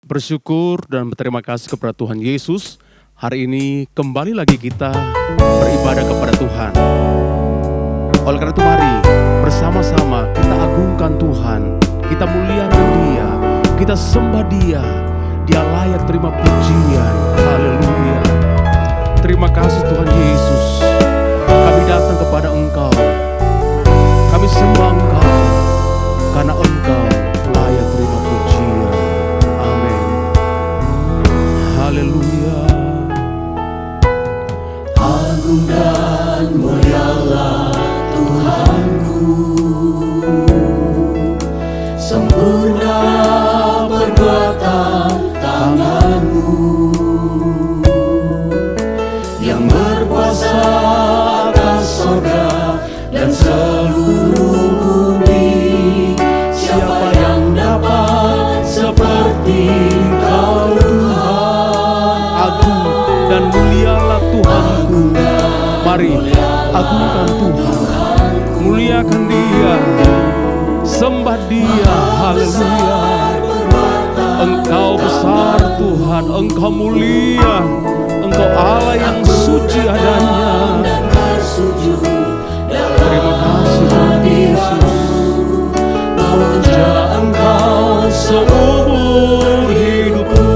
Bersyukur dan berterima kasih kepada Tuhan Yesus. Hari ini kembali lagi kita beribadah kepada Tuhan. Oleh karena itu mari bersama-sama kita agungkan Tuhan, kita muliakan Dia, kita sembah Dia. Dia layak terima pujian. Haleluya. Terima kasih Tuhan Yesus. Kami datang kepada Engkau. Kami sembah Engkau karena Engkau layak terima pujian. Amin. Haleluya. Agung dan mulialah Tuhanku, sempurna perbuatan tangan-Mu, yang berkuasa atas sorga dan seluruh bumi. Siapa yang dapat seperti Kau Tuhan? Agung dan mulialah Tuhanku. Mari agungkan Tuhan, muliakan Dia, sembah Dia. Haleluya. Engkau besar Tuhan, Engkau mulia, Engkau Allah yang suci adanya. Terima kasih Tuhan Yesus. Memuja Engkau seumur hidupku.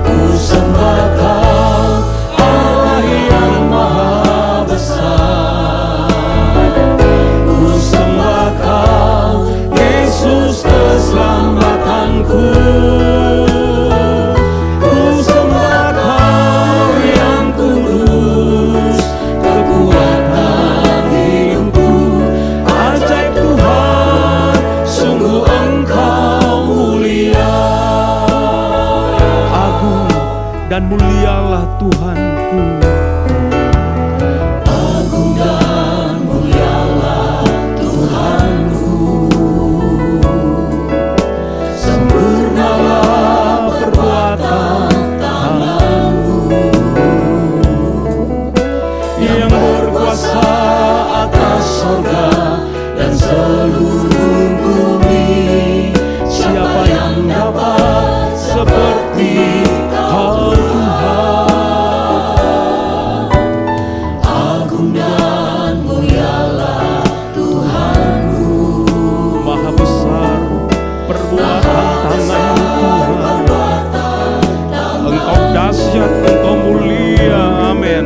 Ku sembah Kau, Allah yang maha besar. Ku sembah Kau, Yesus keselamatanku. Ku sembah Kau yang kudus, kekuatan hidupku. Ajaib Tuhan, sungguh Engkau mulia. Agung dan mulialah Tuhanku. Agung dan mulialah Tuhanku, sempurnalah perbuatan tangan-Mu, yang berkuasa atas sorga dan seluruh bumi. Siapa yang dapat seperti Kau Tuhan? Agung dan mulialah Tuhanku, Maha besar perbuatan tangan-Mu Tuhan. Engkau dahsyat, Engkau mulia. Amin.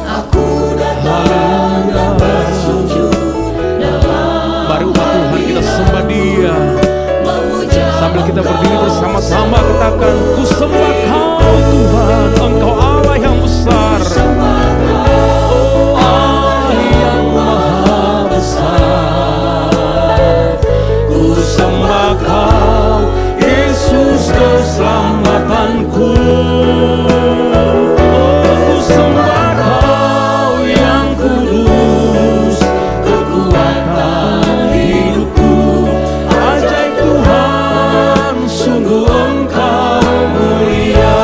aku datang dan bersujud dalam Mari umat Tuhan kita sembah Dia. memuja Sambil kita berdiri bersama-sama katakan, ku sembah Kau Tuhan, Engkau Allah yang besar. Oh, Allah yang maha besar. Ku sembah Kau, Yesus keselamatanku. Ku sembah Kau yang kudus, kekuatan hidupku. Ajaib Tuhan, sungguh Engkau mulia.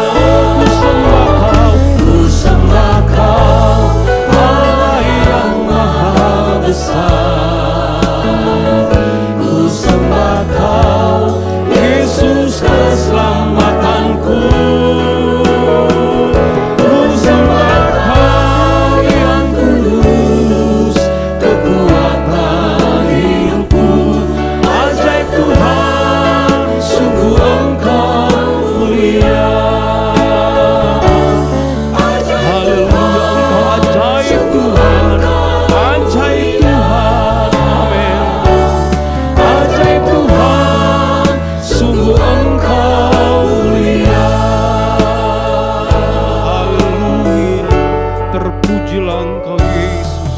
Ku sembah Kau, ku sembah Kau, Allah yang maha besar. Ku sembah Kau, Yesus keselamatanku. Ku sembah Kau yang kudus, kekuatan hidupku. Ajaib Tuhan, sungguh Engkau mulia. Haleluya, Engkau ajaib Tuhan, ajaib Tuhan. Amin. Ajaib Tuhan, sungguh Engkau mulia. Haleluya, terpujilah Engkau Yesus.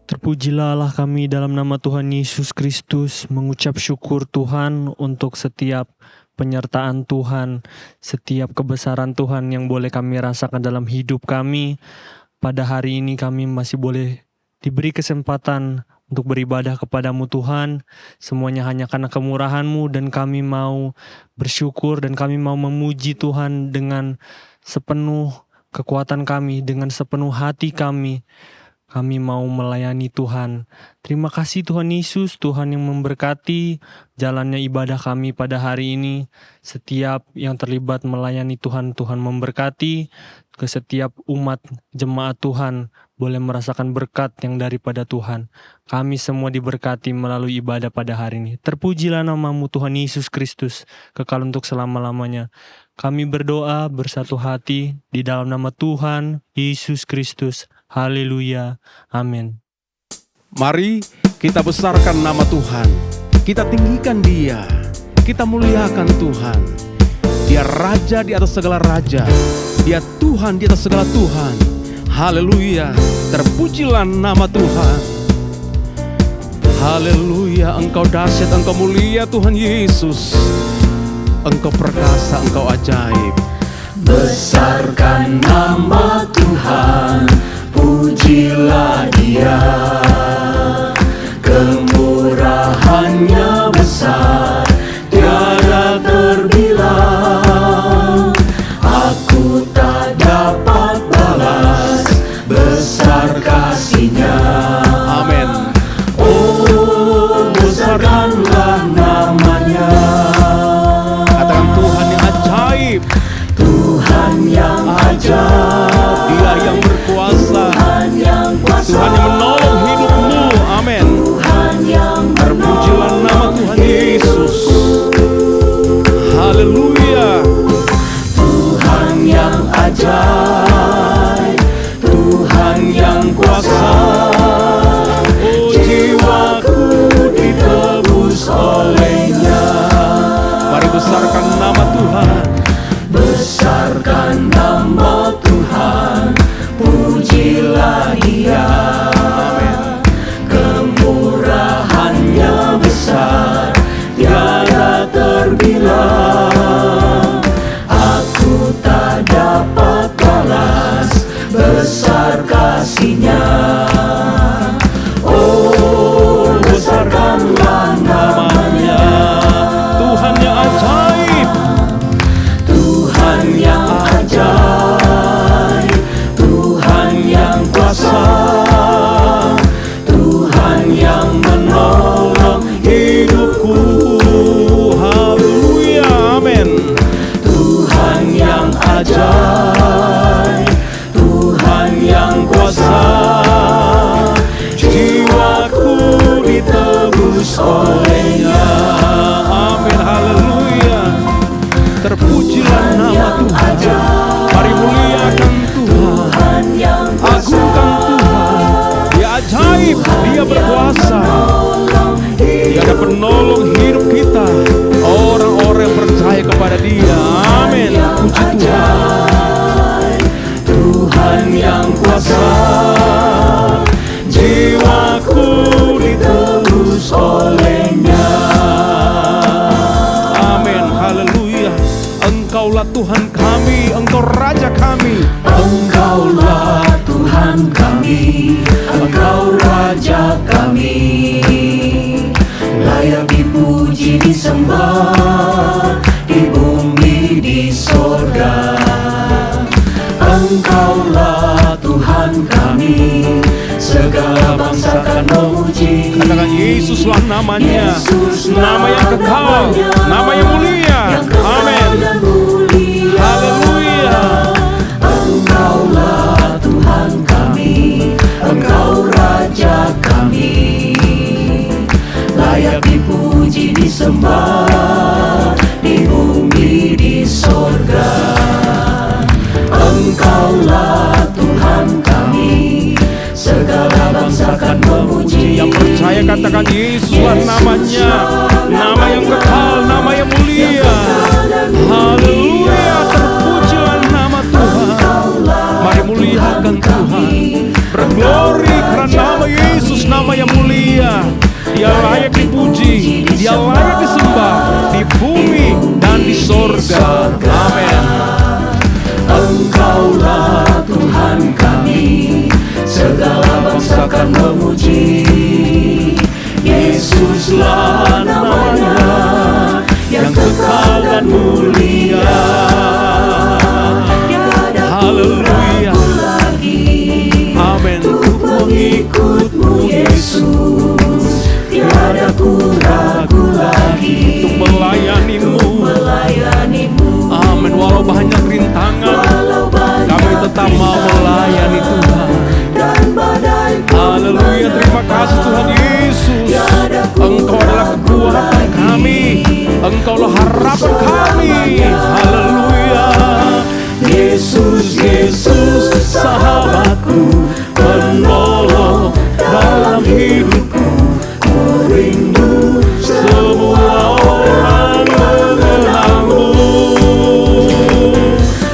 Terpujilah Allah kami dalam nama Tuhan Yesus Kristus, mengucap syukur Tuhan untuk setiap penyertaan Tuhan, setiap kebesaran Tuhan yang boleh kami rasakan dalam hidup kami. Pada hari ini kami masih boleh diberi kesempatan untuk beribadah kepadamu Tuhan. Semuanya hanya karena kemurahan-Mu, dan kami mau bersyukur dan kami mau memuji Tuhan dengan sepenuh kekuatan kami, dengan sepenuh hati kami. kami mau melayani Tuhan. Terima kasih Tuhan Yesus, Tuhan yang memberkati jalannya ibadah kami pada hari ini. Setiap yang terlibat melayani Tuhan, Tuhan memberkati. Ke setiap umat jemaat Tuhan boleh merasakan berkat yang daripada Tuhan. Kami semua diberkati melalui ibadah pada hari ini. Terpujilah namamu Tuhan Yesus Kristus, kekal untuk selama-lamanya. Kami berdoa bersatu hati di dalam nama Tuhan Yesus Kristus. Haleluya. Amin. Mari kita besarkan nama Tuhan. Kita tinggikan Dia. Kita muliakan Tuhan. Dia Raja di atas segala raja. Dia Tuhan di atas segala Tuhan. Haleluya. Terpujilah nama Tuhan. Haleluya. Engkau dahsyat, Engkau mulia Tuhan Yesus. Engkau perkasa, Engkau ajaib. Besarkan nama Tuhan, pujilah Dia. Kemurahannya besar, tiada terbilang. Aku tak dapat balas besar kasih-Nya. Amin. Oh, besarkanlah namanya. Katakan Tuhan yang ajaib. Tuhan yang ajaib, Dia yang berkuasa. Tuhan yang kuasa, Tuhan yang menolong hidupmu. Amin. Tuhan yang Terpujilah nama Tuhan Yesus. Haleluya. Tuhan yang ajaib, Tuhan yang kuasa. Oh, jiwaku ditebus oleh-Nya. Mari besarkan nama Tuhan. Besarkan nama Tuhan, pujilah Dia. Kemurahannya besar, tiada terbilang. Aku tak dapat balas besar kasih-Nya. Oh, besarkanlah namanya. Tuhan yang ajaib. Tuhan yang ajaib, Tuhan yang kuasa, Tuhan yang menolong hidupku. Haleluya. Amin. Tuhan yang ajaib, Tuhan yang kuasa. Jiwaku ditebus oleh-Nya. Amin. Haleluya. Terpujilah nama Tuhan. Mari muliakan Tuhan. Tuhan yang Agungkan Tuhan. Dia ajaib. Dia berkuasa. Dia ada penolong hidup kita. Orang-orang yang percaya kepada Dia. Amin. Puji Tuhan. Tuhan yang kuasa, jiwaku ditebus oleh-Nya. Amin. Haleluya. Engkaulah Tuhan kami. Engkau Raja kami. Engkaulah Tuhan kami, Engkau Raja kami. Layak dipuji, disembah, di bumi, di sorga. Engkaulah Tuhan kami, segala bangsa akan memuji. Katakan Yesuslah namanya. Yesus Nama yang kekal, nama yang mulia. Amin. Haleluya. Engkaulah Tuhan kami, Engkau Raja kami. Layak dipuji, disembah, di bumi, di sorga. Engkaulah Tuhan kami, segala bangsa akan memuji. Yang percaya katakan Yesuslah namanya. Nama yang kekal, nama yang mulia. Haleluya. Terpujilah nama Tuhan. Mari muliakan Tuhan. Berglori karena nama Yesus, nama yang mulia. Dia layak dipuji, Dia layak disembah di bumi dan di sorga. Amin. Engkaulah Tuhan kami, segala bangsa akan memuji. Yesuslah namanya, yang kekal dan mulia. Haleluya. Amin. Ku melayanimu. Amin. Walau banyak rintangan, kami tetap mau melayani Tuhan. Haleluya, terima kasih Tuhan Yesus. Engkau adalah kekuatan kami, Engkaulah harapan kami. Haleluya. Yesus, Yesus, sahabatku, penolong dalam hidupku. Ku rindu semua orang mengenalmu.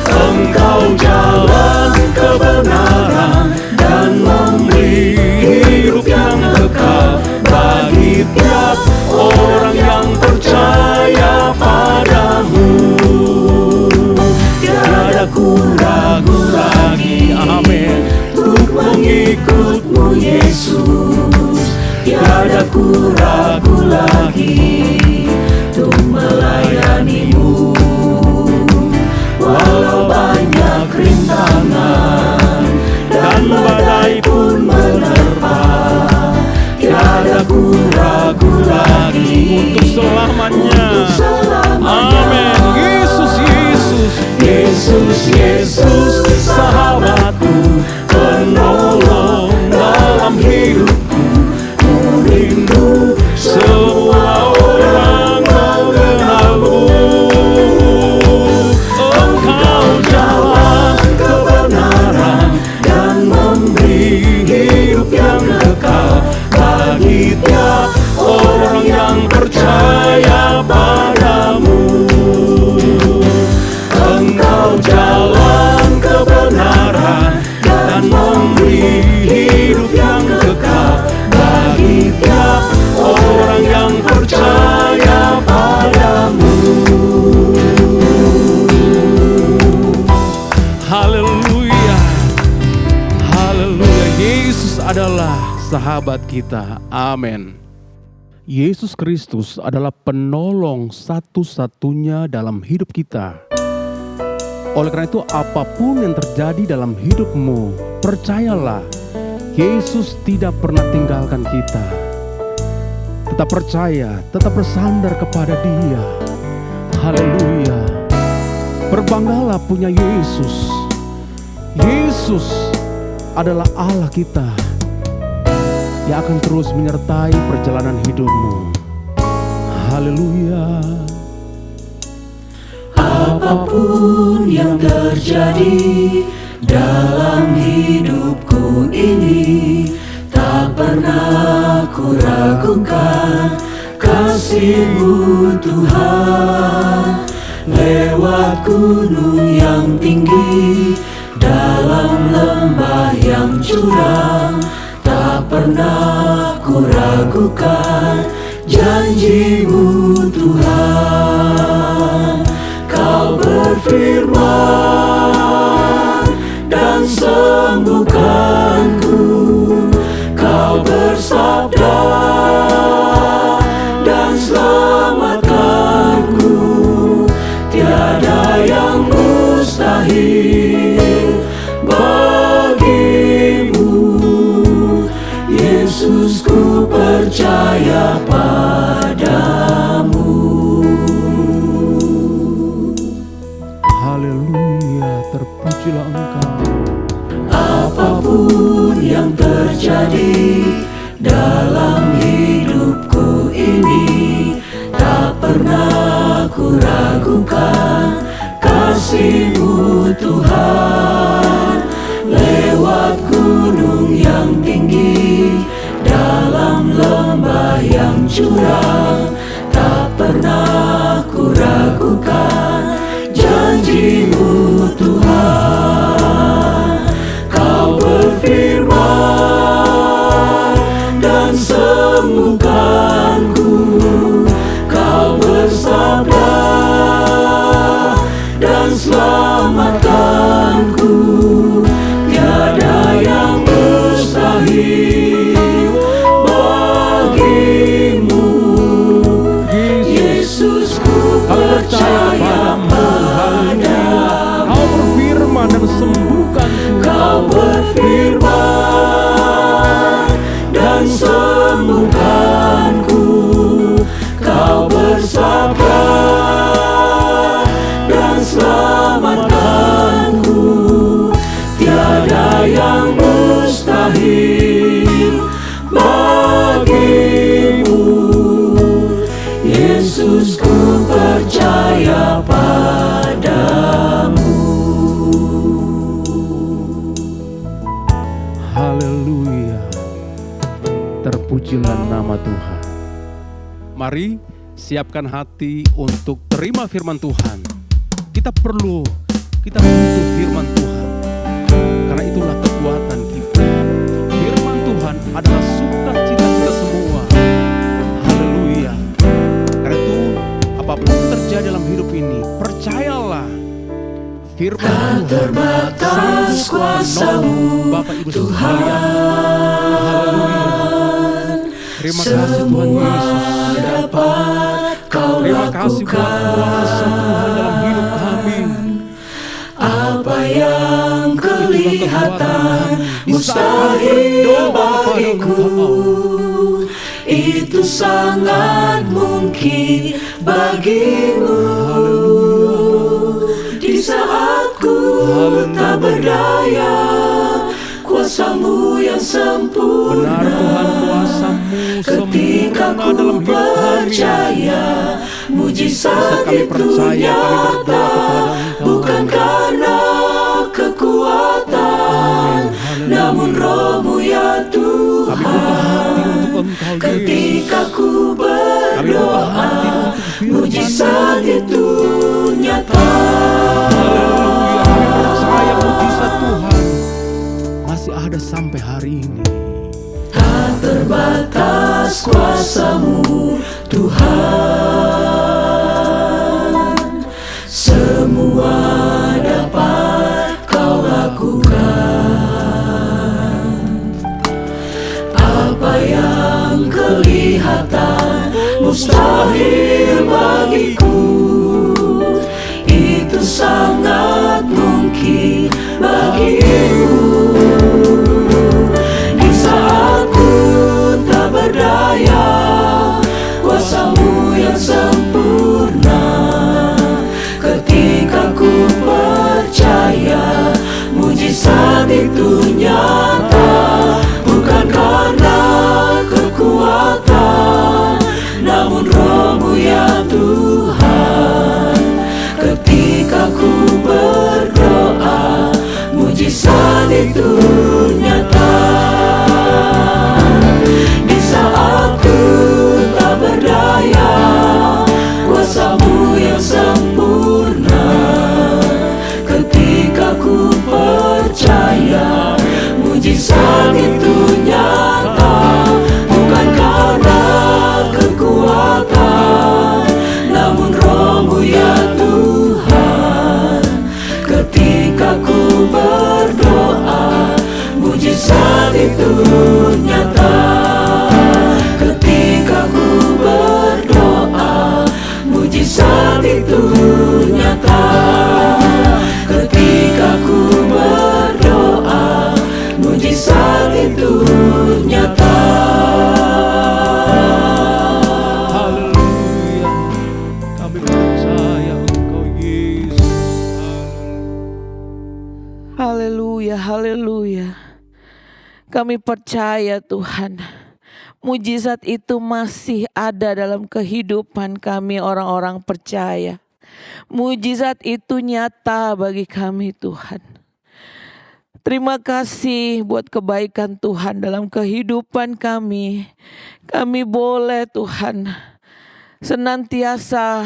Engkau jalan kebenaran dan memberi hidup yang kekal bagi tiap orang yang percaya padamu. Tiada ku ragu lagi, amin, untuk mengikutmu Yesus. Tiada ku ragu lagi untuk melayanimu. Walau banyak rintangan dan badai pun menerpa, tiada ku ragu lagi untuk selamanya. Amin. Yesus, Yesus, Yesus, Yesus, sahabatku, penolong dalam hidupku. Ku rindu semua orang mengenalmu. Engkau jalan kebenaran dan memberi hidup yang kekal bagi tiap orang yang percaya padamu. Engkau jalan kebenaran dan memberi hidup yang kekal bagi tiap orang yang percaya padamu. Haleluya, haleluya. Yesus adalah sahabat kita. Amin. Yesus Kristus adalah penolong satu-satunya dalam hidup kita. Oleh karena itu, apapun yang terjadi dalam hidupmu, percayalah, Yesus tidak pernah tinggalkan kita. Tetap percaya, tetap bersandar kepada Dia. Haleluya. Berbanggalah punya Yesus. Yesus adalah Allah kita yang akan terus menyertai perjalanan hidupmu. Haleluya. Apapun yang terjadi dalam hidupku ini, tak pernah ku ragukan kasih-Mu Tuhan. Lewat gunung yang tinggi, dalam lembah yang curam, tak pernah ku ragukan janji-Mu Tuhan. Kau berfirman dan sembuhkanku, Kau bersabda dan selamatkanku. Tiada yang mustahil bagimu, Yesus, ku percaya padamu. Haleluya, terpujilah Engkau. Apapun yang terjadi dalam hidupku ini, tak pernah ku ragukan kasih-Mu Tuhan. Lewat gunung yang tinggi, dalam lembah yang curam, tak pernah ku ragukan janji-Mu Tuhan. Kau berfirman dan sembuhkanku, Kau bersabda dan selamatkanku. Tiada yang mustahil bagimu, Yesus, ku percaya padamu. Kau berfirman dan sembuhkan. Kau berfirman dan sembuhkan. Terpujilah nama Tuhan. Mari siapkan hati untuk terima firman Tuhan. Kita butuh firman Tuhan. Karena itulah kekuatan kita. Firman Tuhan adalah sukacita kita semua. Haleluya. Karena itu apapun yang terjadi dalam hidup ini, percayalah firman Tuhan terbatas kuasa-Mu, Bapak Ibu sekalian. Haleluya. Terima kasih Tuhan Yesus. Terima kasih buat kuasa Tuhan dalam hidup kami. Apa yang kelihatan mustahil bagiku, itu sangat mungkin bagimu. Di saat ku tak berdaya, kuasa-Mu yang sempurna. Benar Tuhan, kuasa-Mu ketika sempurna ku dalam hidup kami. percaya, mujizat kami itu percaya, kami berdoa nyata, kepada Engkau. bukan karena kekuatan, namun Roh-Mu ya Kami buka hati Tuhan. untuk Engkau Yesus. Ketika ku Kami buka hati berdoa, untuk firman mujizat itu nyata. Haleluya, kami percaya mujizat Tuhan masih ada sampai hari ini. Tak terbatas kuasa-Mu Tuhan, semua dapat Kau lakukan. Apa yang kelihatan mustahil bagiku, itu sangat mungkin bagimu. Di saat ku tak berdaya, kuasa-Mu yang sempurna. Ketika ku percaya, mujizat itu nyata, bukan karena kekuatan, namun Roh-Mu ya Tuhan. Ketika ku berdoa, mujizat itu nyata. Di saat ku tak berdaya, kuasa-Mu yang sempurna. Ketika ku percaya, mujizat itu nyata, bukan karena kekuatan, namun Roh-Mu ya Tuhan. Ketika ku berdoa, mujizat itu nyata. Ketika ku berdoa, mujizat itu nyata. Ketika ku berdoa, mujizat itu nyata. Haleluya, kami percaya Engkau Yesus. Haleluya, haleluya. Kami percaya Tuhan, mujizat itu masih ada dalam kehidupan kami orang-orang percaya. Mujizat itu nyata bagi kami Tuhan. Terima kasih buat kebaikan Tuhan dalam kehidupan kami. Kami boleh Tuhan senantiasa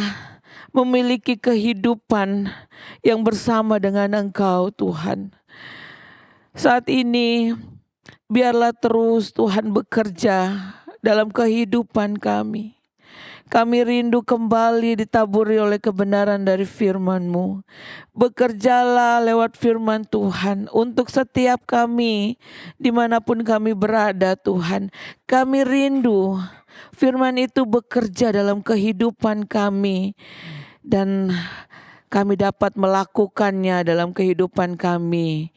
memiliki kehidupan yang bersama dengan Engkau Tuhan. Saat ini biarlah terus Tuhan bekerja dalam kehidupan kami. Kami rindu kembali ditaburi oleh kebenaran dari firman-Mu. Bekerjalah lewat firman Tuhan untuk setiap kami dimanapun kami berada Tuhan. Kami rindu firman itu bekerja dalam kehidupan kami. Dan kami dapat melakukannya dalam kehidupan kami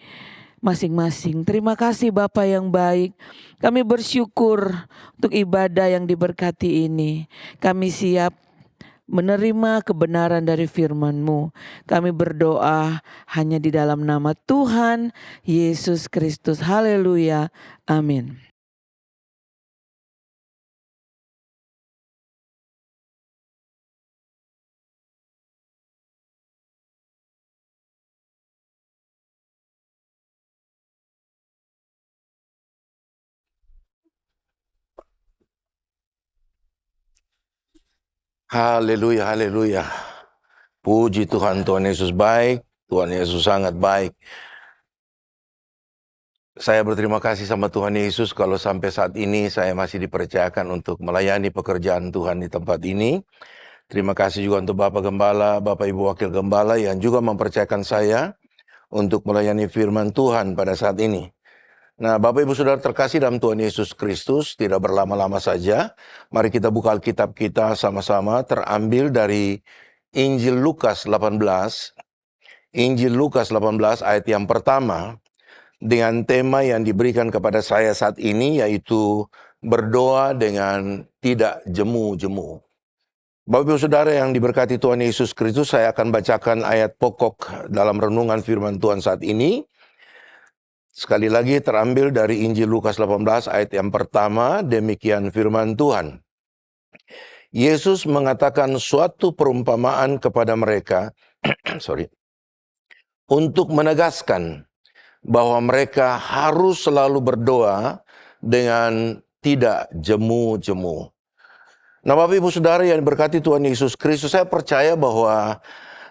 masing-masing. Terima kasih Bapa yang baik. Kami bersyukur untuk ibadah yang diberkati ini. Kami siap menerima kebenaran dari firman-Mu. Kami berdoa hanya di dalam nama Tuhan Yesus Kristus. Haleluya. Amin. Haleluya, haleluya. Puji Tuhan, Tuhan Yesus baik, Tuhan Yesus sangat baik. Saya berterima kasih sama Tuhan Yesus kalau sampai saat ini saya masih dipercayakan untuk melayani pekerjaan Tuhan di tempat ini. Terima kasih juga untuk Bapak Gembala, Bapak Ibu Wakil Gembala yang juga mempercayakan saya untuk melayani firman Tuhan pada saat ini. Nah, Bapak Ibu Saudara terkasih dalam Tuhan Yesus Kristus, tidak berlama-lama saja. Mari kita buka Alkitab kita sama-sama, terambil dari Injil Lukas 18. Injil Lukas 18 ayat yang pertama, dengan tema yang diberikan kepada saya saat ini, yaitu berdoa dengan tidak jemu-jemu. Bapak Ibu Saudara yang diberkati Tuhan Yesus Kristus, saya akan bacakan ayat pokok dalam renungan firman Tuhan saat ini. Sekali lagi terambil dari Injil Lukas 18 ayat yang pertama, demikian firman Tuhan. Yesus mengatakan suatu perumpamaan kepada mereka, untuk menegaskan bahwa mereka harus selalu berdoa dengan tidak jemu-jemu. Nah, Bapak Ibu Saudara yang diberkati Tuhan Yesus Kristus, saya percaya bahwa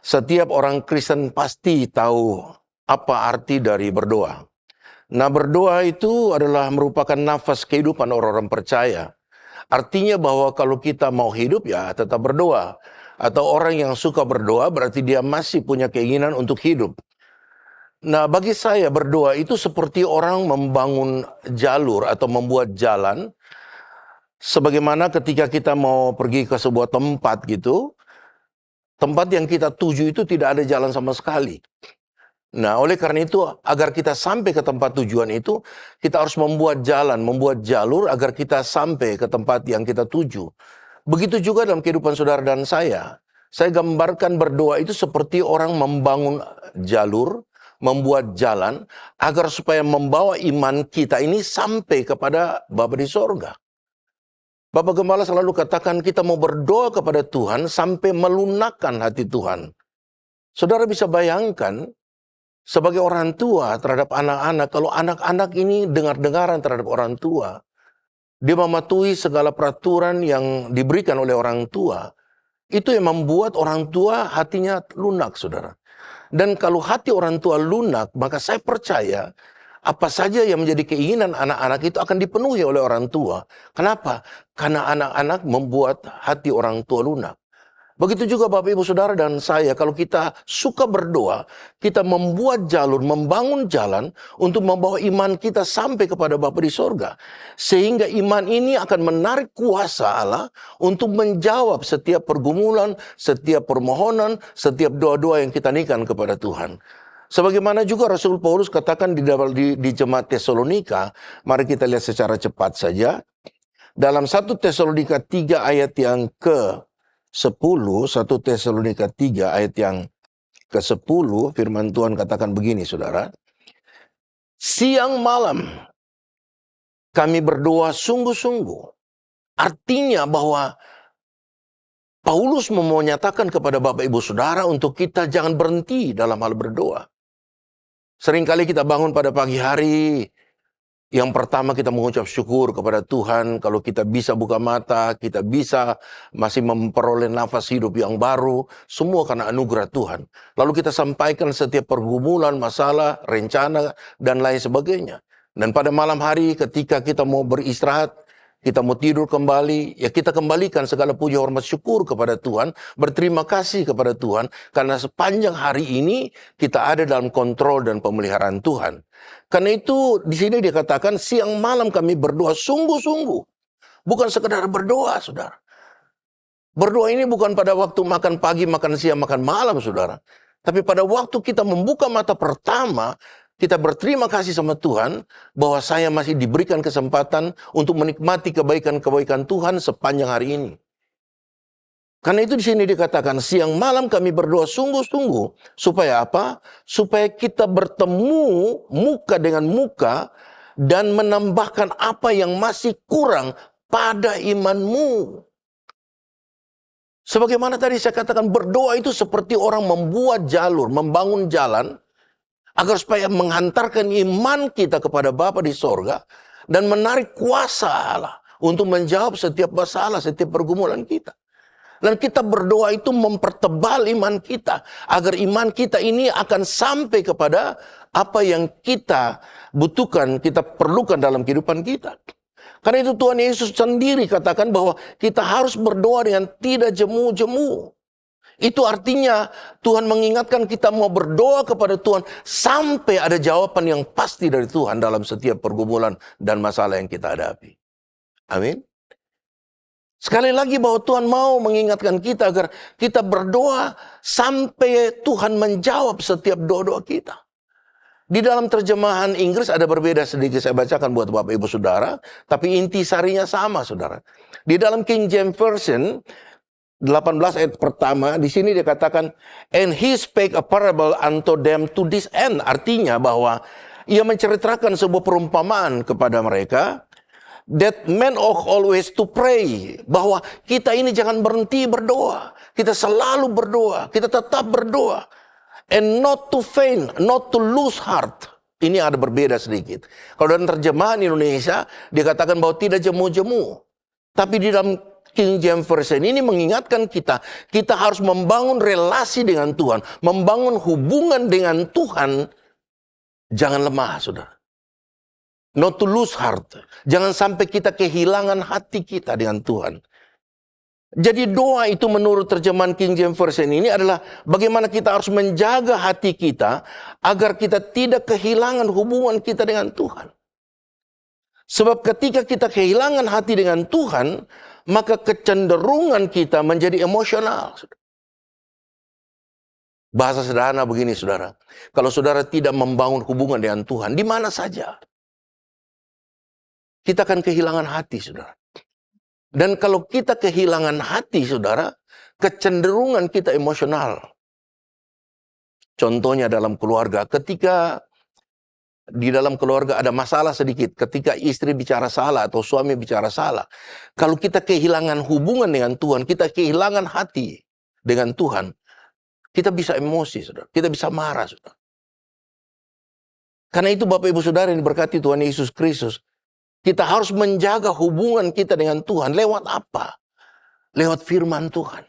setiap orang Kristen pasti tahu apa arti dari berdoa. Nah, berdoa itu adalah merupakan nafas kehidupan orang-orang percaya. Artinya bahwa kalau kita mau hidup ya tetap berdoa. Atau orang yang suka berdoa berarti dia masih punya keinginan untuk hidup. Nah, bagi saya berdoa itu seperti orang membangun jalur atau membuat jalan. Sebagaimana ketika kita mau pergi ke sebuah tempat gitu, tempat yang kita tuju itu tidak ada jalan sama sekali. Nah, oleh karena itu, agar kita sampai ke tempat tujuan itu, kita harus membuat jalan, membuat jalur agar kita sampai ke tempat yang kita tuju. Begitu juga dalam kehidupan saudara dan saya. Saya gambarkan berdoa itu seperti orang membangun jalur, membuat jalan, agar supaya membawa iman kita ini sampai kepada Bapa di sorga. Bapak Gembala selalu katakan kita mau berdoa kepada Tuhan sampai melunakkan hati Tuhan. Saudara bisa bayangkan, sebagai orang tua terhadap anak-anak, kalau anak-anak ini dengar-dengaran terhadap orang tua, dia mematuhi segala peraturan yang diberikan oleh orang tua, itu yang membuat orang tua hatinya lunak, saudara. Dan kalau hati orang tua lunak, maka saya percaya apa saja yang menjadi keinginan anak-anak itu akan dipenuhi oleh orang tua. Kenapa? Karena anak-anak membuat hati orang tua lunak. Begitu juga Bapak Ibu Saudara dan saya, kalau kita suka berdoa, kita membuat jalur, membangun jalan untuk membawa iman kita sampai kepada Bapa di sorga. Sehingga iman ini akan menarik kuasa Allah untuk menjawab setiap pergumulan, setiap permohonan, setiap doa-doa yang kita naikkan kepada Tuhan. Sebagaimana juga Rasul Paulus katakan di jemaat Tesalonika, mari kita lihat secara cepat saja. Dalam 1 Tesalonika 3 ayat yang ke-10, 1 Tesalonika 3 ayat yang ke-10, firman Tuhan katakan begini, saudara. Siang malam kami berdoa sungguh-sungguh. Artinya bahwa Paulus mau menyatakan kepada Bapak Ibu Saudara untuk kita jangan berhenti dalam hal berdoa. Seringkali kita bangun pada pagi hari, yang pertama kita mengucap syukur kepada Tuhan kalau kita bisa buka mata, kita bisa masih memperoleh nafas hidup yang baru, semua karena anugerah Tuhan. Lalu kita sampaikan setiap pergumulan, masalah, rencana, dan lain sebagainya. Dan pada malam hari ketika kita mau beristirahat, kita mau tidur kembali, ya kita kembalikan segala puji hormat syukur kepada Tuhan, berterima kasih kepada Tuhan, karena sepanjang hari ini kita ada dalam kontrol dan pemeliharaan Tuhan. Karena itu di sini dikatakan siang malam kami berdoa sungguh-sungguh. Bukan sekedar berdoa, saudara. Berdoa ini bukan pada waktu makan pagi, makan siang, makan malam, saudara. Tapi pada waktu kita membuka mata pertama, kita berterima kasih sama Tuhan bahwa saya masih diberikan kesempatan untuk menikmati kebaikan-kebaikan Tuhan sepanjang hari ini. Karena itu di sini dikatakan siang malam kami berdoa sungguh-sungguh. Supaya apa? Supaya kita bertemu muka dengan muka dan menambahkan apa yang masih kurang pada imanmu. Sebagaimana tadi saya katakan, berdoa itu seperti orang membuat jalur, membangun jalan, agar supaya menghantarkan iman kita kepada Bapa di sorga dan menarik kuasa Allah untuk menjawab setiap masalah, setiap pergumulan kita. Dan kita berdoa itu mempertebal iman kita. Agar iman kita ini akan sampai kepada apa yang kita butuhkan, kita perlukan dalam kehidupan kita. Karena itu Tuhan Yesus sendiri katakan bahwa kita harus berdoa dengan tidak jemu-jemu. Itu artinya Tuhan mengingatkan kita mau berdoa kepada Tuhan sampai ada jawaban yang pasti dari Tuhan dalam setiap pergumulan dan masalah yang kita hadapi. Amin. Sekali lagi bahwa Tuhan mau mengingatkan kita agar kita berdoa sampai Tuhan menjawab setiap doa-doa kita. Di dalam terjemahan Inggris ada berbeda sedikit, saya bacakan buat Bapak Ibu Saudara, tapi inti sarinya sama Saudara. Di dalam King James Version 18 ayat pertama, di sini dikatakan, and he spake a parable unto them to this end. Artinya bahwa ia menceritakan sebuah perumpamaan kepada mereka, that men ought always to pray. Bahwa kita ini jangan berhenti berdoa. Kita selalu berdoa. Kita tetap berdoa. And not to faint, not to lose heart. Ini ada berbeda sedikit. Kalau dalam terjemahan Indonesia, dikatakan bahwa tidak jemu-jemu. Tapi di dalam King James Version ini mengingatkan kita harus membangun relasi dengan Tuhan. Membangun hubungan dengan Tuhan. Jangan lemah, saudara. Not to lose heart. Jangan sampai kita kehilangan hati kita dengan Tuhan. Jadi doa itu menurut terjemahan King James Version ini adalah bagaimana kita harus menjaga hati kita agar kita tidak kehilangan hubungan kita dengan Tuhan. Sebab ketika kita kehilangan hati dengan Tuhan, maka kecenderungan kita menjadi emosional. Bahasa sederhana begini saudara, kalau saudara tidak membangun hubungan dengan Tuhan, di mana saja, kita akan kehilangan hati saudara. Dan kalau kita kehilangan hati, saudara, kecenderungan kita emosional. Contohnya dalam keluarga, ketika di dalam keluarga ada masalah sedikit, ketika istri bicara salah atau suami bicara salah, kalau kita kehilangan hubungan dengan Tuhan, kita kehilangan hati dengan Tuhan, kita bisa emosi, saudara. Kita bisa marah, saudara. Karena itu Bapak Ibu Saudara yang diberkati Tuhan Yesus Kristus, kita harus menjaga hubungan kita dengan Tuhan. Lewat apa? Lewat firman Tuhan.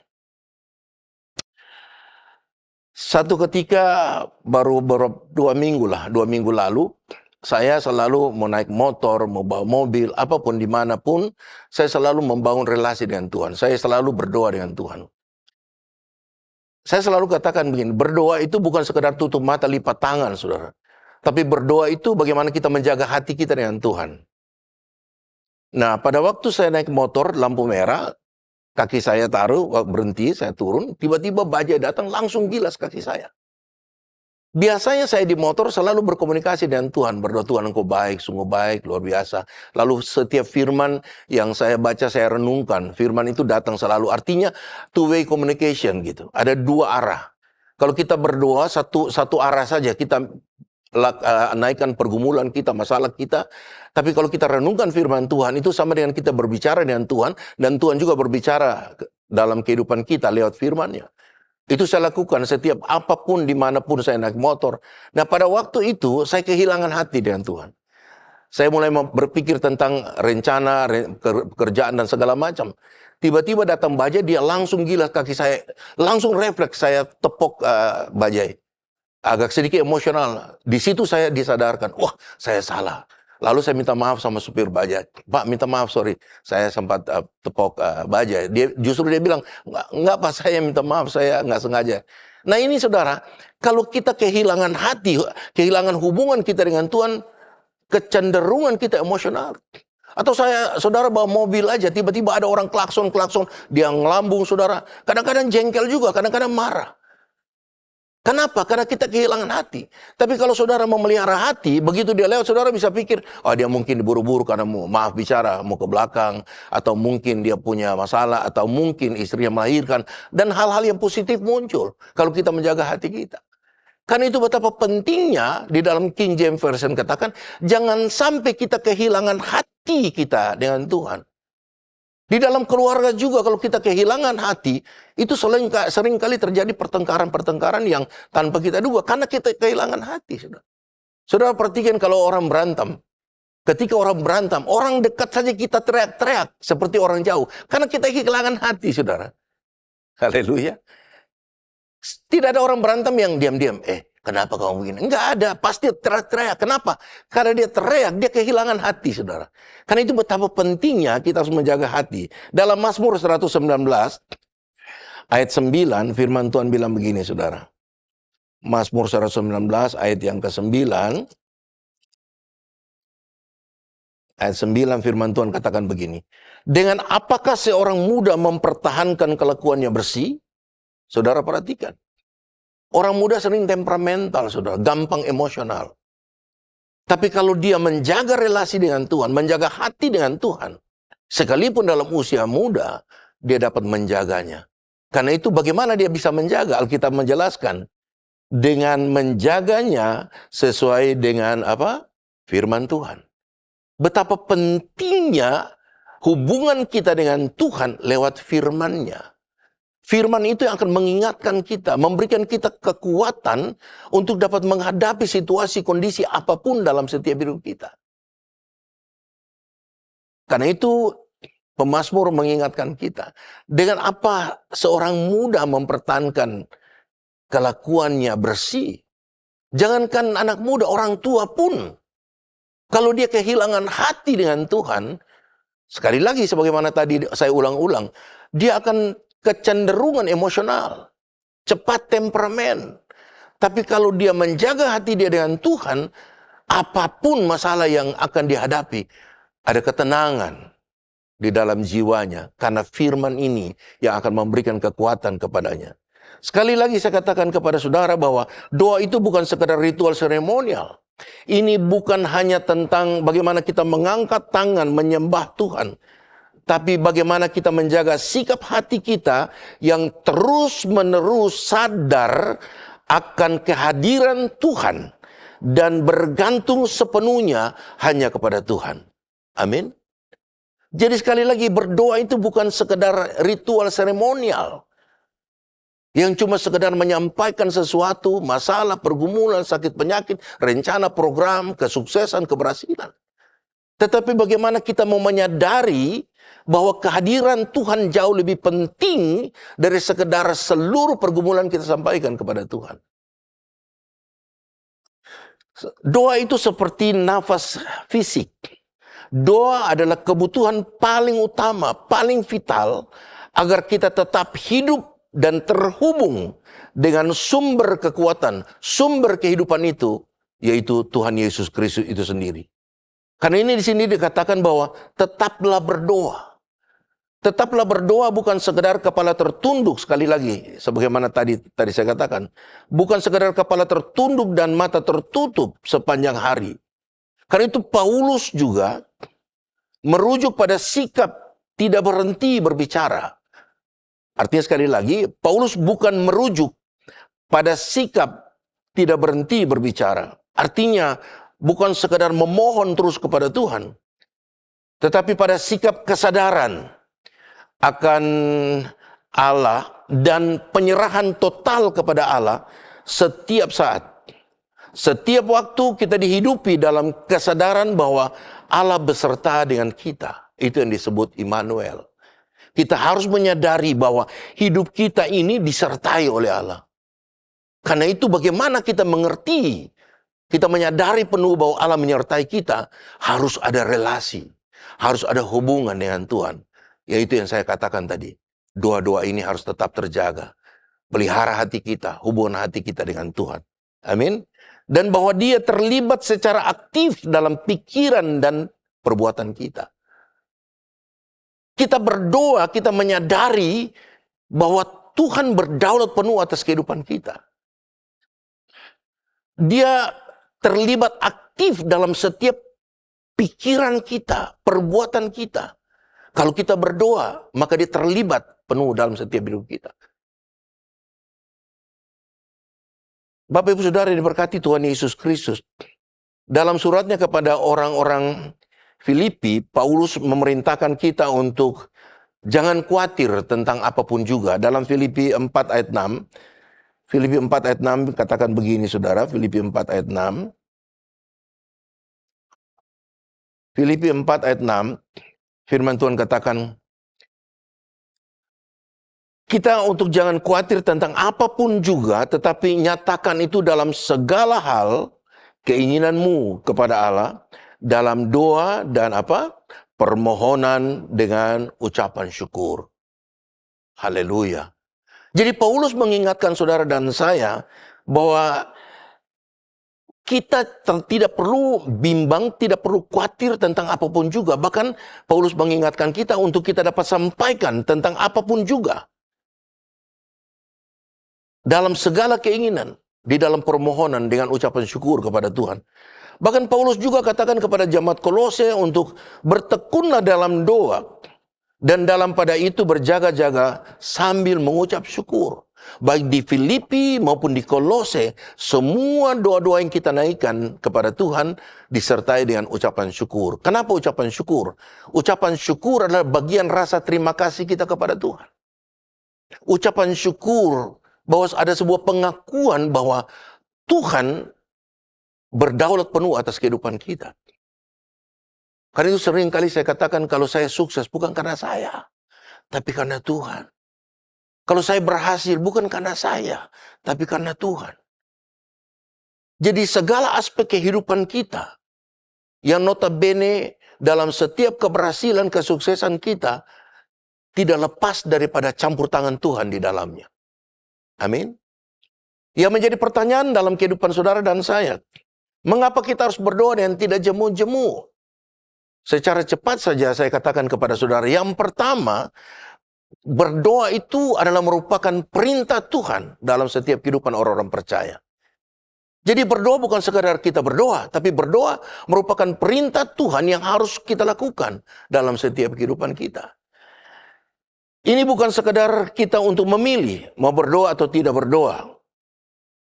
Satu ketika baru 2 minggu lalu, saya selalu mau naik motor, mau bawa mobil, apapun dimanapun, saya selalu membangun relasi dengan Tuhan. Saya selalu berdoa dengan Tuhan. Saya selalu katakan begini, berdoa itu bukan sekedar tutup mata lipat tangan, saudara. Tapi berdoa itu bagaimana kita menjaga hati kita dengan Tuhan. Nah, pada waktu saya naik motor, lampu merah, kaki saya taruh, berhenti, saya turun, tiba-tiba bajai datang, langsung gilas kaki saya. Biasanya saya di motor selalu berkomunikasi dengan Tuhan, berdoa, Tuhan Engkau baik, sungguh baik, luar biasa. Lalu setiap firman yang saya baca, saya renungkan, firman itu datang selalu, artinya two-way communication gitu, ada 2 arah. Kalau kita berdoa, satu arah saja, kita naikkan pergumulan kita, masalah kita. Tapi kalau kita renungkan firman Tuhan, itu sama dengan kita berbicara dengan Tuhan, dan Tuhan juga berbicara dalam kehidupan kita lewat firman-Nya. Itu saya lakukan setiap apapun, dimanapun saya naik motor. Nah pada waktu itu, saya kehilangan hati dengan Tuhan. Saya mulai berpikir tentang rencana, pekerjaan dan segala macam. Tiba-tiba datang bajai, dia langsung gilas kaki saya. Langsung refleks, saya tepok bajai. Agak sedikit emosional. Di situ saya disadarkan, wah saya salah. Lalu saya minta maaf sama supir bajai. Pak, minta maaf, sorry. Saya sempat tepok bajai. Justru dia bilang, enggak Pak, saya minta maaf, saya enggak sengaja. Nah ini saudara, kalau kita kehilangan hati, kehilangan hubungan kita dengan Tuhan, kecenderungan kita emosional. Atau saudara bawa mobil aja, tiba-tiba ada orang klakson, dia ngelambung saudara. Kadang-kadang jengkel juga, kadang-kadang marah. Kenapa? Karena kita kehilangan hati. Tapi kalau saudara memelihara hati, begitu dia lewat, saudara bisa pikir, oh dia mungkin diburu-buru karena mau maaf bicara, mau ke belakang, atau mungkin dia punya masalah, atau mungkin istrinya melahirkan, dan hal-hal yang positif muncul kalau kita menjaga hati kita. Karena itu betapa pentingnya di dalam King James Version katakan, jangan sampai kita kehilangan hati kita dengan Tuhan. Di dalam keluarga juga kalau kita kehilangan hati, itu sering kali terjadi pertengkaran-pertengkaran yang tanpa kita duga. Karena kita kehilangan hati. Saudara perhatikan kalau orang berantem. Ketika orang berantem, orang dekat saja kita teriak-teriak seperti orang jauh. Karena kita kehilangan hati, saudara. Haleluya. Tidak ada orang berantem yang diam-diam. Kenapa kamu begini? Enggak ada. Pasti teriak-teriak. Kenapa? Karena dia teriak, dia kehilangan hati, saudara. Karena itu betapa pentingnya kita harus menjaga hati. Dalam Mazmur 119, ayat 9, firman Tuhan bilang begini, saudara. Mazmur 119, ayat yang ke-9. Ayat 9 firman Tuhan katakan begini. Dengan apakah seorang muda mempertahankan kelakuannya bersih? Saudara perhatikan. Orang muda sering temperamental, saudara. Gampang emosional. Tapi kalau dia menjaga relasi dengan Tuhan, menjaga hati dengan Tuhan, sekalipun dalam usia muda, dia dapat menjaganya. Karena itu bagaimana dia bisa menjaga? Alkitab menjelaskan. Dengan menjaganya sesuai dengan apa? Firman Tuhan. Betapa pentingnya hubungan kita dengan Tuhan lewat firman-Nya. Firman itu yang akan mengingatkan kita, memberikan kita kekuatan untuk dapat menghadapi situasi kondisi apapun dalam setiap hidup kita. Karena itu pemazmur mengingatkan kita, dengan apa seorang muda mempertahankan kelakuannya bersih. Jangankan anak muda, orang tua pun. Kalau dia kehilangan hati dengan Tuhan, sekali lagi sebagaimana tadi saya ulang-ulang, dia akan kecenderungan emosional, cepat temperamen. Tapi kalau dia menjaga hati dia dengan Tuhan, apapun masalah yang akan dihadapi, ada ketenangan di dalam jiwanya. Karena firman ini yang akan memberikan kekuatan kepadanya. Sekali lagi saya katakan kepada saudara bahwa doa itu bukan sekedar ritual seremonial. Ini bukan hanya tentang bagaimana kita mengangkat tangan menyembah Tuhan. Tapi bagaimana kita menjaga sikap hati kita yang terus-menerus sadar akan kehadiran Tuhan. Dan bergantung sepenuhnya hanya kepada Tuhan. Amin. Jadi sekali lagi berdoa itu bukan sekedar ritual seremonial. Yang cuma sekedar menyampaikan sesuatu, masalah, pergumulan, sakit penyakit, rencana, program, kesuksesan, keberhasilan. Tetapi bagaimana kita mau menyadari bahwa kehadiran Tuhan jauh lebih penting dari sekedar seluruh pergumulan kita sampaikan kepada Tuhan. Doa itu seperti nafas fisik. Doa adalah kebutuhan paling utama, paling vital agar kita tetap hidup dan terhubung dengan sumber kekuatan, sumber kehidupan itu, yaitu Tuhan Yesus Kristus itu sendiri. Karena ini di sini dikatakan bahwa tetaplah berdoa. Tetaplah berdoa bukan sekedar kepala tertunduk, sekali lagi sebagaimana tadi saya katakan, bukan sekedar kepala tertunduk dan mata tertutup sepanjang hari. Karena itu Paulus juga merujuk pada sikap tidak berhenti berbicara. Artinya sekali lagi, Paulus bukan merujuk pada sikap tidak berhenti berbicara. Artinya bukan sekedar memohon terus kepada Tuhan, tetapi pada sikap kesadaran akan Allah dan penyerahan total kepada Allah setiap saat. Setiap waktu kita dihidupi dalam kesadaran bahwa Allah beserta dengan kita. Itu yang disebut Immanuel. Kita harus menyadari bahwa hidup kita ini disertai oleh Allah. Karena itu bagaimana kita mengerti, kita menyadari penuh bahwa Allah menyertai kita, harus ada relasi, harus ada hubungan dengan Tuhan. Yaitu yang saya katakan tadi, doa-doa ini harus tetap terjaga. Pelihara hati kita, hubungan hati kita dengan Tuhan. Amin. Dan bahwa dia terlibat secara aktif dalam pikiran dan perbuatan kita. Kita berdoa, kita menyadari bahwa Tuhan berdaulat penuh atas kehidupan kita. Dia terlibat aktif dalam setiap pikiran kita, perbuatan kita. Kalau kita berdoa, maka dia terlibat penuh dalam setiap hidup kita. Bapak Ibu Saudara diberkati Tuhan Yesus Kristus. Dalam suratnya kepada orang-orang Filipi, Paulus memerintahkan kita untuk jangan khawatir tentang apapun juga. Dalam Filipi 4 ayat 6, Filipi 4 ayat 6 katakan begini saudara, Filipi 4 ayat 6. Filipi 4 ayat 6, firman Tuhan katakan, Kita untuk jangan khawatir tentang apapun juga, tetapi nyatakan itu dalam segala hal, keinginanmu kepada Allah, dalam doa dan permohonan dengan ucapan syukur. Haleluya. Jadi Paulus mengingatkan saudara dan saya bahwa kita tidak perlu bimbang, tidak perlu khawatir tentang apapun juga. Bahkan Paulus mengingatkan kita untuk kita dapat sampaikan tentang apapun juga. Dalam segala keinginan, di dalam permohonan dengan ucapan syukur kepada Tuhan. Bahkan Paulus juga katakan kepada jemaat Kolose untuk bertekunlah dalam doa. Dan dalam pada itu berjaga-jaga sambil mengucap syukur. Baik di Filipi maupun di Kolose, semua doa-doa yang kita naikkan kepada Tuhan disertai dengan ucapan syukur. Kenapa ucapan syukur? Ucapan syukur adalah bagian rasa terima kasih kita kepada Tuhan. Ucapan syukur bahwa ada sebuah pengakuan bahwa Tuhan berdaulat penuh atas kehidupan kita. Karena itu sering kali saya katakan kalau saya sukses bukan karena saya, tapi karena Tuhan. Kalau saya berhasil bukan karena saya, tapi karena Tuhan. Jadi segala aspek kehidupan kita yang notabene dalam setiap keberhasilan, kesuksesan kita tidak lepas daripada campur tangan Tuhan di dalamnya. Amin. Yang menjadi pertanyaan dalam kehidupan saudara dan saya, mengapa kita harus berdoa dan tidak jemu-jemu? Secara cepat saja saya katakan kepada saudara, yang pertama, berdoa itu adalah merupakan perintah Tuhan dalam setiap kehidupan orang-orang percaya. Jadi berdoa bukan sekadar kita berdoa, tapi berdoa merupakan perintah Tuhan yang harus kita lakukan dalam setiap kehidupan kita. Ini bukan sekadar kita untuk memilih mau berdoa atau tidak berdoa.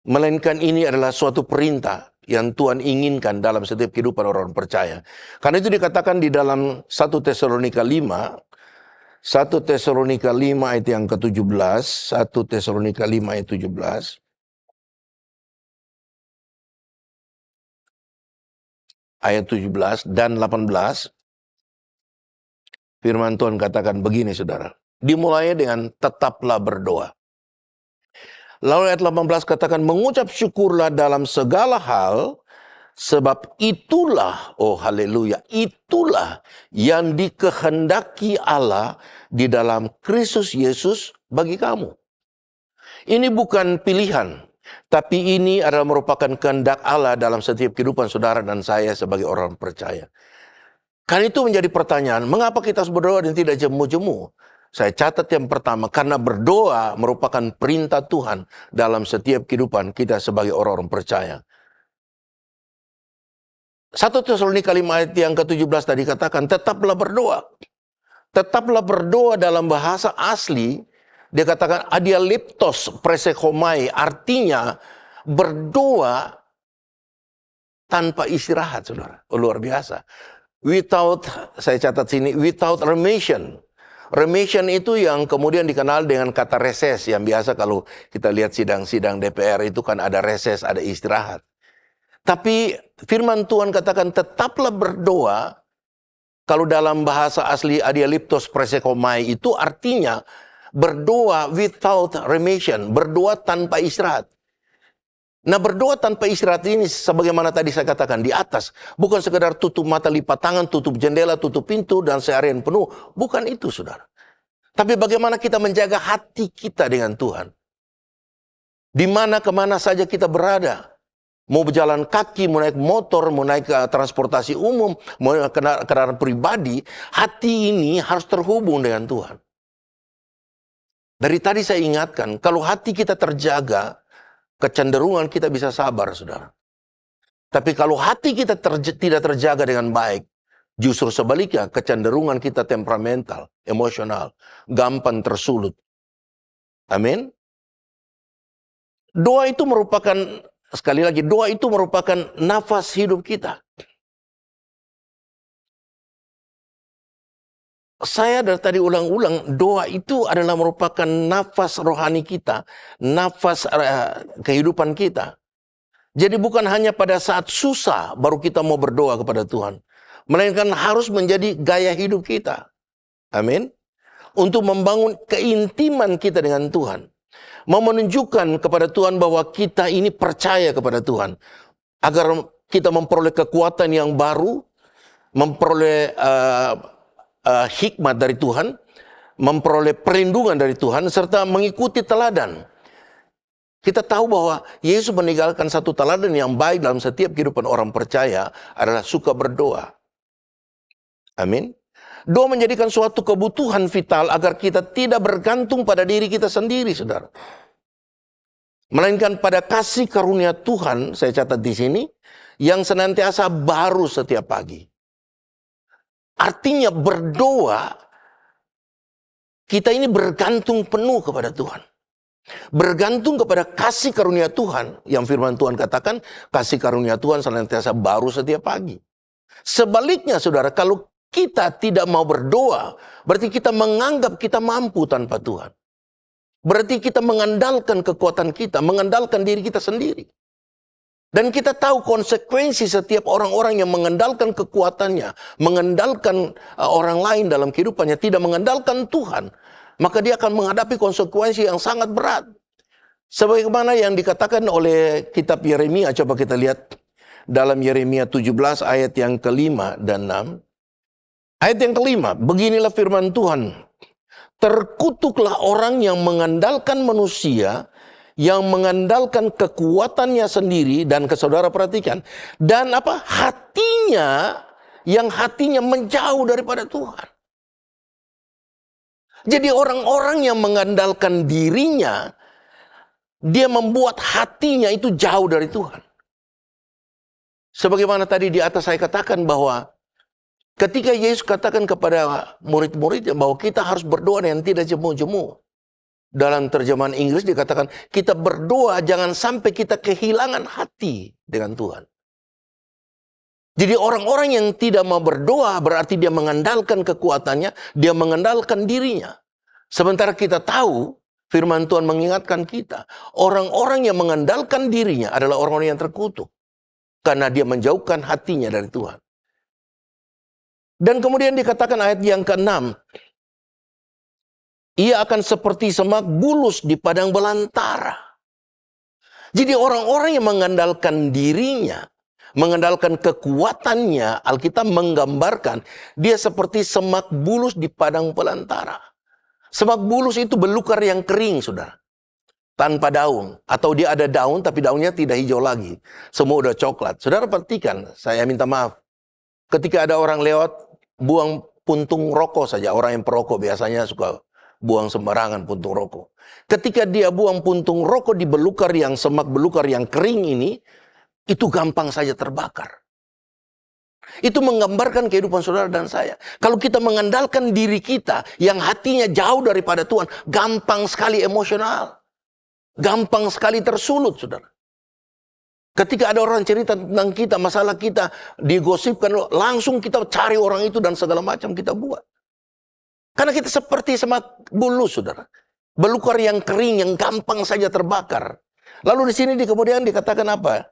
Melainkan ini adalah suatu perintah yang Tuhan inginkan dalam setiap kehidupan orang percaya. Karena itu dikatakan di dalam 1 Tesalonika 5, 1 Tesalonika 5 ayat yang ke-17, 1 Tesalonika 5 ayat 17. Ayat 17 dan 18. Firman Tuhan katakan begini saudara. Dimulai dengan tetaplah berdoa. Lalu ayat 18 katakan mengucap syukurlah dalam segala hal, sebab itulah, oh haleluya, itulah yang dikehendaki Allah di dalam Kristus Yesus bagi kamu. Ini bukan pilihan, tapi ini adalah merupakan kehendak Allah dalam setiap kehidupan saudara dan saya sebagai orang percaya. Karena itu menjadi pertanyaan, mengapa kita harus berdoa dan tidak jemu-jemu? Saya catat yang pertama, karena berdoa merupakan perintah Tuhan dalam setiap kehidupan kita sebagai orang-orang percaya. 1 Tesalonika 5 ayat yang ke-17 tadi katakan, tetaplah berdoa. Tetaplah berdoa dalam bahasa asli, dia katakan adialeptos presekomai, artinya berdoa tanpa istirahat, saudara. Oh, luar biasa. Without, saya catat sini, without remission. Remission itu yang kemudian dikenal dengan kata reses, yang biasa kalau kita lihat sidang-sidang DPR itu kan ada reses, ada istirahat. Tapi firman Tuhan katakan tetaplah berdoa, kalau dalam bahasa asli adialeptos presekomai itu artinya berdoa without remission, berdoa tanpa istirahat. Nah berdoa tanpa istirahat ini sebagaimana tadi saya katakan di atas, bukan sekedar tutup mata, lipat tangan, tutup jendela, tutup pintu dan seharian penuh. Bukan itu saudara. Tapi bagaimana kita menjaga hati kita dengan Tuhan. Di mana kemana saja kita berada. Mau berjalan kaki, mau naik motor, mau naik transportasi umum, mau kendaraan pribadi. Hati ini harus terhubung dengan Tuhan. Dari tadi saya ingatkan, kalau hati kita terjaga, kecenderungan kita bisa sabar, saudara. Tapi kalau hati kita tidak terjaga dengan baik, justru sebaliknya kecenderungan kita temperamental, emosional, gampang tersulut. Amin. Doa itu merupakan, sekali lagi, doa itu merupakan nafas hidup kita. Saya dari tadi ulang-ulang, doa itu adalah merupakan nafas rohani kita, nafas kehidupan kita. Jadi bukan hanya pada saat susah baru kita mau berdoa kepada Tuhan, melainkan harus menjadi gaya hidup kita. Amin. untuk membangun keintiman kita dengan Tuhan. Mau menunjukkan kepada Tuhan bahwa kita ini percaya kepada Tuhan. Agar kita memperoleh kekuatan yang baru, memperoleh hikmat dari Tuhan, memperoleh perlindungan dari Tuhan, serta mengikuti teladan. Kita tahu bahwa Yesus meninggalkan satu teladan yang baik dalam setiap kehidupan orang percaya adalah suka berdoa. Amin. Doa menjadikan suatu kebutuhan vital agar kita tidak bergantung pada diri kita sendiri, saudara. Melainkan pada kasih karunia Tuhan, saya catat di sini, yang senantiasa baru setiap pagi. Artinya berdoa, kita ini bergantung penuh kepada Tuhan. Bergantung kepada kasih karunia Tuhan, yang firman Tuhan katakan, kasih karunia Tuhan senantiasa baru setiap pagi. Sebaliknya, saudara, kalau kita tidak mau berdoa, berarti kita menganggap kita mampu tanpa Tuhan. Berarti kita mengandalkan kekuatan kita, mengandalkan diri kita sendiri. Dan kita tahu konsekuensi setiap orang-orang yang mengandalkan kekuatannya, mengandalkan orang lain dalam kehidupannya, tidak mengandalkan Tuhan, maka dia akan menghadapi konsekuensi yang sangat berat. Sebagaimana yang dikatakan oleh kitab Yeremia, coba kita lihat dalam Yeremia 17 ayat yang kelima dan 6. Ayat yang kelima, beginilah firman Tuhan. Terkutuklah orang yang mengandalkan manusia, yang mengandalkan kekuatannya sendiri, dan saudara perhatikan. Dan hatinya, yang hatinya menjauh daripada Tuhan. Jadi orang-orang yang mengandalkan dirinya, dia membuat hatinya itu jauh dari Tuhan. Sebagaimana tadi di atas saya katakan bahwa ketika Yesus katakan kepada murid-muridnya bahwa kita harus berdoa dengan tidak jemu-jemu. Dalam terjemahan Inggris dikatakan kita berdoa jangan sampai kita kehilangan hati dengan Tuhan. Jadi orang-orang yang tidak mau berdoa berarti dia mengandalkan kekuatannya, dia mengandalkan dirinya. Sementara kita tahu firman Tuhan mengingatkan kita, orang-orang yang mengandalkan dirinya adalah orang-orang yang terkutuk. Karena dia menjauhkan hatinya dari Tuhan. Dan kemudian dikatakan ayat yang ke-6. Ia akan seperti semak bulus di padang belantara. Jadi orang-orang yang mengandalkan dirinya, mengandalkan kekuatannya, Alkitab menggambarkan dia seperti semak bulus di padang belantara. Semak bulus itu belukar yang kering, saudara. Tanpa daun. Atau dia ada daun tapi daunnya tidak hijau lagi. Semua udah coklat. Saudara perhatikan, saya minta maaf. Ketika ada orang lewat, buang puntung rokok saja. Orang yang perokok biasanya suka buang sembarangan puntung rokok. Ketika dia buang puntung rokok di belukar yang semak belukar yang kering ini, itu gampang saja terbakar. Itu menggambarkan kehidupan saudara dan saya. Kalau kita mengandalkan diri kita yang hatinya jauh daripada Tuhan, gampang sekali emosional. Gampang sekali tersulut, saudara. Ketika ada orang cerita tentang kita, masalah kita digosipkan, langsung kita cari orang itu dan segala macam kita buat. Karena kita seperti semak bulus, saudara. Belukar yang kering, yang gampang saja terbakar. Lalu di sini kemudian dikatakan apa?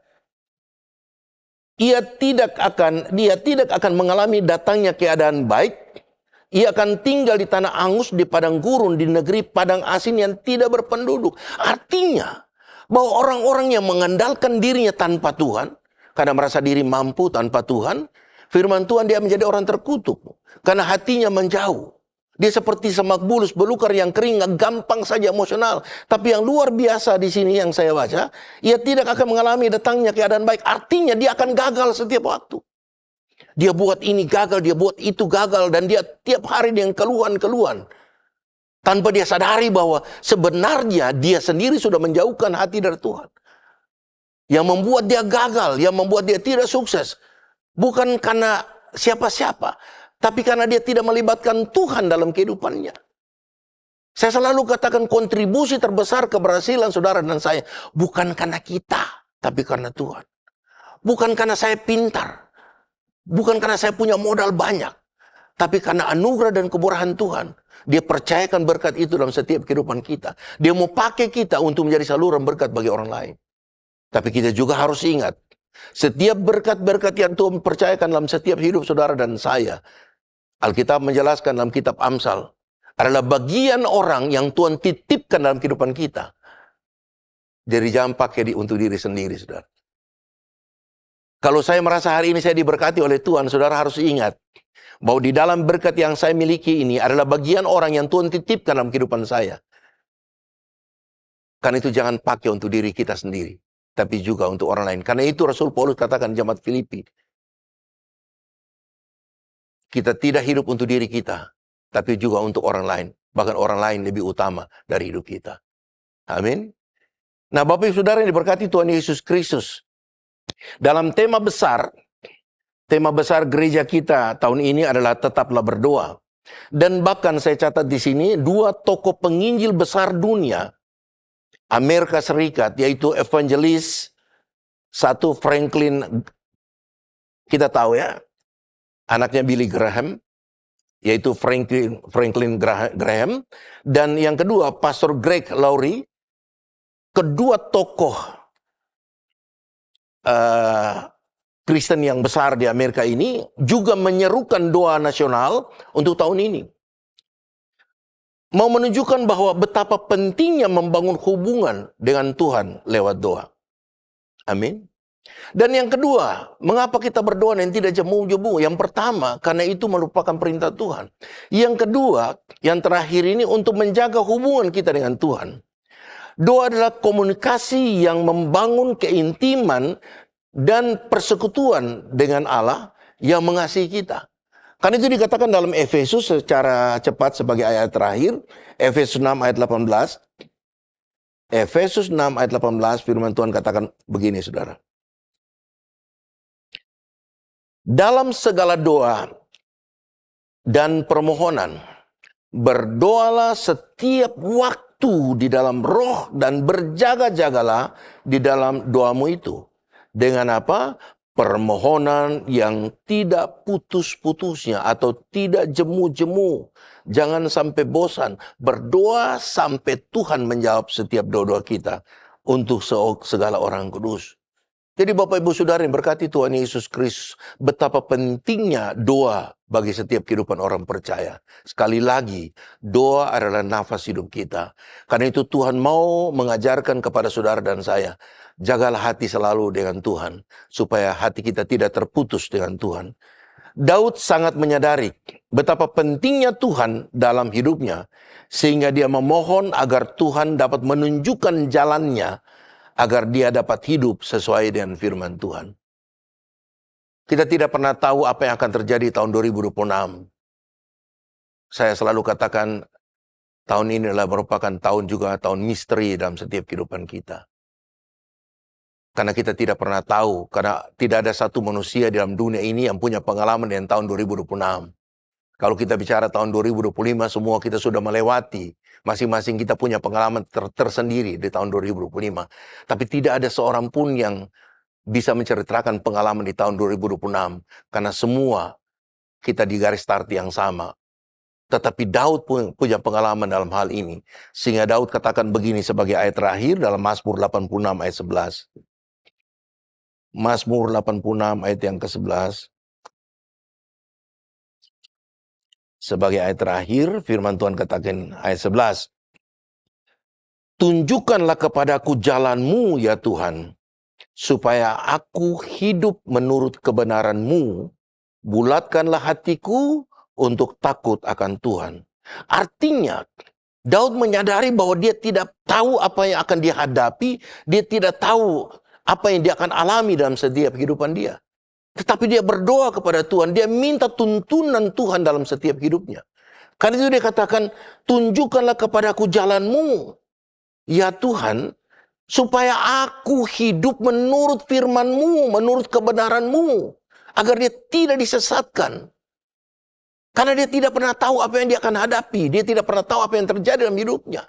Dia tidak akan mengalami datangnya keadaan baik. Ia akan tinggal di tanah angus, di padang gurun, di negeri padang asin yang tidak berpenduduk. Artinya, bahwa orang-orang yang mengandalkan dirinya tanpa Tuhan, karena merasa diri mampu tanpa Tuhan, firman Tuhan dia menjadi orang terkutuk. Karena hatinya menjauh. Dia seperti semak bulus, belukar yang kering, gampang saja emosional. Tapi yang luar biasa di sini yang saya baca, ia tidak akan mengalami datangnya keadaan baik. Artinya dia akan gagal setiap waktu. Dia buat ini gagal, dia buat itu gagal, dan dia tiap hari dengan keluhan-keluhan. Tanpa dia sadari bahwa sebenarnya dia sendiri sudah menjauhkan hati dari Tuhan. Yang membuat dia gagal, yang membuat dia tidak sukses. Bukan karena siapa-siapa, tapi karena dia tidak melibatkan Tuhan dalam kehidupannya. Saya selalu katakan kontribusi terbesar keberhasilan saudara dan saya. Bukan karena kita, tapi karena Tuhan. Bukan karena saya pintar. Bukan karena saya punya modal banyak. Tapi karena anugerah dan kemurahan Tuhan. Dia percayakan berkat itu dalam setiap kehidupan kita. Dia mau pakai kita untuk menjadi saluran berkat bagi orang lain. Tapi kita juga harus ingat. Setiap berkat-berkat yang Tuhan percayakan dalam setiap hidup saudara dan saya. Alkitab menjelaskan dalam kitab Amsal. adalah bagian orang yang Tuhan titipkan dalam kehidupan kita. Jadi jangan pakai untuk diri sendiri, saudara. Kalau saya merasa hari ini saya diberkati oleh Tuhan, saudara harus ingat bahwa di dalam berkat yang saya miliki ini adalah bagian orang yang Tuhan titipkan dalam kehidupan saya. Karena itu jangan pakai untuk diri kita sendiri, tapi juga untuk orang lain. Karena itu Rasul Paulus katakan di jemaat Filipi, kita tidak hidup untuk diri kita, tapi juga untuk orang lain. Bahkan orang lain lebih utama dari hidup kita. Amin. Nah, Bapak Ibu Saudara yang diberkati Tuhan Yesus Kristus, dalam tema besar gereja kita tahun ini adalah tetaplah berdoa. Dan bahkan saya catat di sini 2 tokoh penginjil besar dunia Amerika Serikat, yaitu evangelis, satu Franklin, kita tahu ya, anaknya Billy Graham, yaitu Franklin Graham, dan yang kedua Pastor Greg Laurie. Kedua tokoh Kristen yang besar di Amerika ini juga menyerukan doa nasional untuk tahun ini. Mau menunjukkan bahwa betapa pentingnya membangun hubungan dengan Tuhan lewat doa. Amin. Dan yang kedua, mengapa kita berdoa dan tidak jemu-jemu? Yang pertama, karena itu merupakan perintah Tuhan. Yang kedua, yang terakhir ini untuk menjaga hubungan kita dengan Tuhan. Doa adalah komunikasi yang membangun keintiman dan persekutuan dengan Allah yang mengasihi kita. Karena itu dikatakan dalam Efesus secara cepat sebagai ayat terakhir, Efesus 6 ayat 18. Efesus 6 ayat 18 firman Tuhan katakan begini, saudara. Dalam segala doa dan permohonan, berdoalah setiap waktu di dalam roh dan berjaga-jagalah di dalam doamu itu. Dengan apa? Permohonan yang tidak putus-putusnya atau tidak jemu-jemu. Jangan sampai bosan. Berdoa sampai Tuhan menjawab setiap doa-doa kita untuk segala orang kudus. Jadi Bapak Ibu Saudara yang berkati Tuhan Yesus Kristus, betapa pentingnya doa bagi setiap kehidupan orang percaya. Sekali lagi, doa adalah nafas hidup kita. Karena itu Tuhan mau mengajarkan kepada saudara dan saya, jagalah hati selalu dengan Tuhan, supaya hati kita tidak terputus dengan Tuhan. Daud sangat menyadari betapa pentingnya Tuhan dalam hidupnya, sehingga dia memohon agar Tuhan dapat menunjukkan jalannya, agar dia dapat hidup sesuai dengan firman Tuhan. Kita tidak pernah tahu apa yang akan terjadi tahun 2026. Saya selalu katakan, tahun ini adalah merupakan tahun misteri dalam setiap kehidupan kita. Karena kita tidak pernah tahu, karena tidak ada satu manusia di dalam dunia ini yang punya pengalaman dengan tahun 2026. Kalau kita bicara tahun 2025, semua kita sudah melewati. Masing-masing kita punya pengalaman tersendiri di tahun 2025. Tapi tidak ada seorang pun yang bisa menceritakan pengalaman di tahun 2026. Karena semua kita di garis start yang sama. Tetapi Daud punya pengalaman dalam hal ini. Sehingga Daud katakan begini sebagai ayat terakhir dalam Mazmur 86 ayat 11. Mazmur 86 ayat yang ke-11. Sebagai ayat terakhir, firman Tuhan katakan ayat 11. Tunjukkanlah kepadaku jalan-Mu ya Tuhan, supaya aku hidup menurut kebenaran-Mu. Bulatkanlah hatiku untuk takut akan Tuhan. Artinya, Daud menyadari bahwa dia tidak tahu apa yang akan dia hadapi, dia tidak tahu apa yang dia akan alami dalam setiap kehidupan dia. Tetapi dia berdoa kepada Tuhan, dia minta tuntunan Tuhan dalam setiap hidupnya. Karena itu dia katakan, tunjukkanlah kepadaku jalan-Mu, ya Tuhan, supaya aku hidup menurut firman-Mu, menurut kebenaran-Mu, agar dia tidak disesatkan. Karena dia tidak pernah tahu apa yang dia akan hadapi, dia tidak pernah tahu apa yang terjadi dalam hidupnya.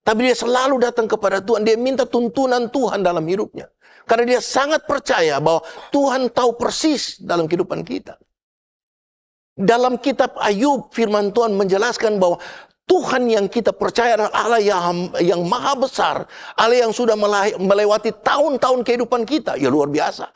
Tapi dia selalu datang kepada Tuhan, dia minta tuntunan Tuhan dalam hidupnya. Karena dia sangat percaya bahwa Tuhan tahu persis dalam kehidupan kita. Dalam kitab Ayub, firman Tuhan menjelaskan bahwa Tuhan yang kita percaya adalah Allah yang maha besar. Allah yang sudah melewati tahun-tahun kehidupan kita. Ya luar biasa.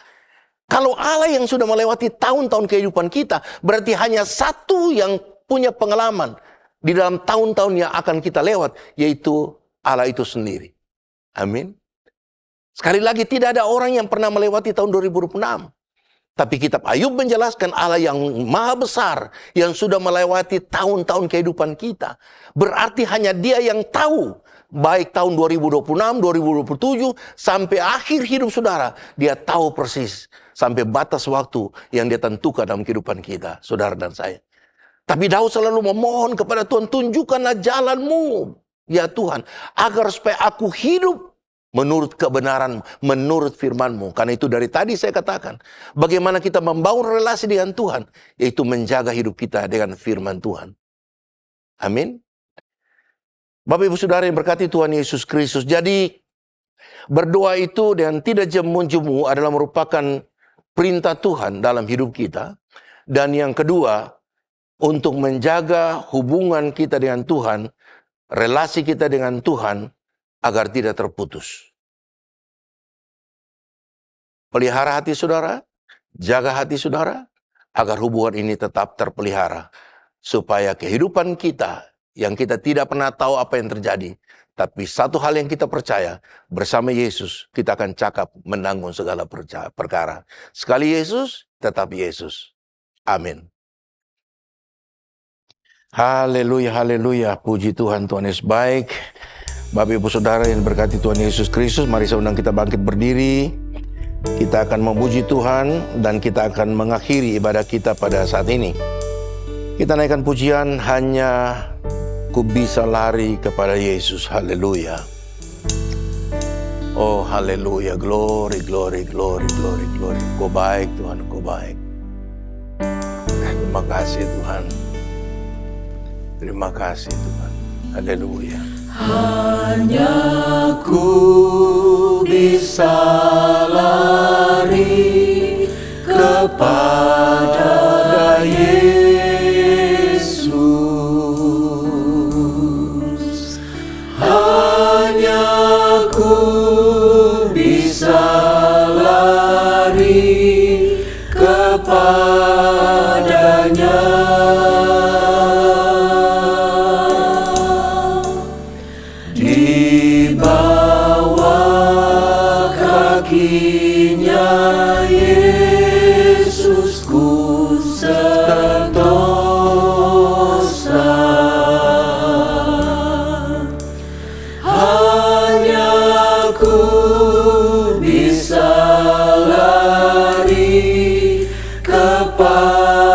Kalau Allah yang sudah melewati tahun-tahun kehidupan kita, berarti hanya satu yang punya pengalaman di dalam tahun-tahun yang akan kita lewat, yaitu Allah itu sendiri. Amin. Sekali lagi, tidak ada orang yang pernah melewati tahun 2026. Tapi kitab Ayub menjelaskan Allah yang maha besar, yang sudah melewati tahun-tahun kehidupan kita. Berarti hanya Dia yang tahu, baik tahun 2026, 2027, sampai akhir hidup saudara. Dia tahu persis sampai batas waktu yang Dia tentukan dalam kehidupan kita, saudara dan saya. Tapi Daud selalu memohon kepada Tuhan, tunjukkanlah jalan-Mu, ya Tuhan, agar supaya aku hidup menurut kebenaran, menurut firman-Mu. Karena itu dari tadi saya katakan, bagaimana kita membangun relasi dengan Tuhan, yaitu menjaga hidup kita dengan firman Tuhan. Amin. Bapak Ibu Saudara yang berkati Tuhan Yesus Kristus. Jadi berdoa itu dengan tidak jemu-jemu adalah merupakan perintah Tuhan dalam hidup kita. Dan yang kedua, untuk menjaga hubungan kita dengan Tuhan, relasi kita dengan Tuhan, agar tidak terputus. Pelihara hati saudara, jaga hati saudara, agar hubungan ini tetap terpelihara. Supaya kehidupan kita, yang kita tidak pernah tahu apa yang terjadi, tapi satu hal yang kita percaya, bersama Yesus, kita akan cakap menanggung segala perkara. Sekali Yesus, tetap Yesus. Amin. Haleluya, haleluya. Puji Tuhan, Tuhan Yesus baik. Bapak Ibu Saudara yang berkati Tuhan Yesus Kristus, mari saya undang kita bangkit berdiri. Kita akan memuji Tuhan dan kita akan mengakhiri ibadah kita pada saat ini. Kita naikkan pujian, hanya ku bisa lari kepada Yesus. Haleluya. Oh haleluya, glory, glory, glory, glory, glory. Kau baik Tuhan, Kau baik. Terima kasih Tuhan. Terima kasih Tuhan. Haleluya. Hanya ku bisa lari kepada Yesus. Hanya ku bisa lari kepadanya. Di bawah kakinya Yesus ku sentosa. Hanya ku bisa lari kepadanya.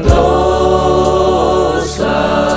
Sentosa.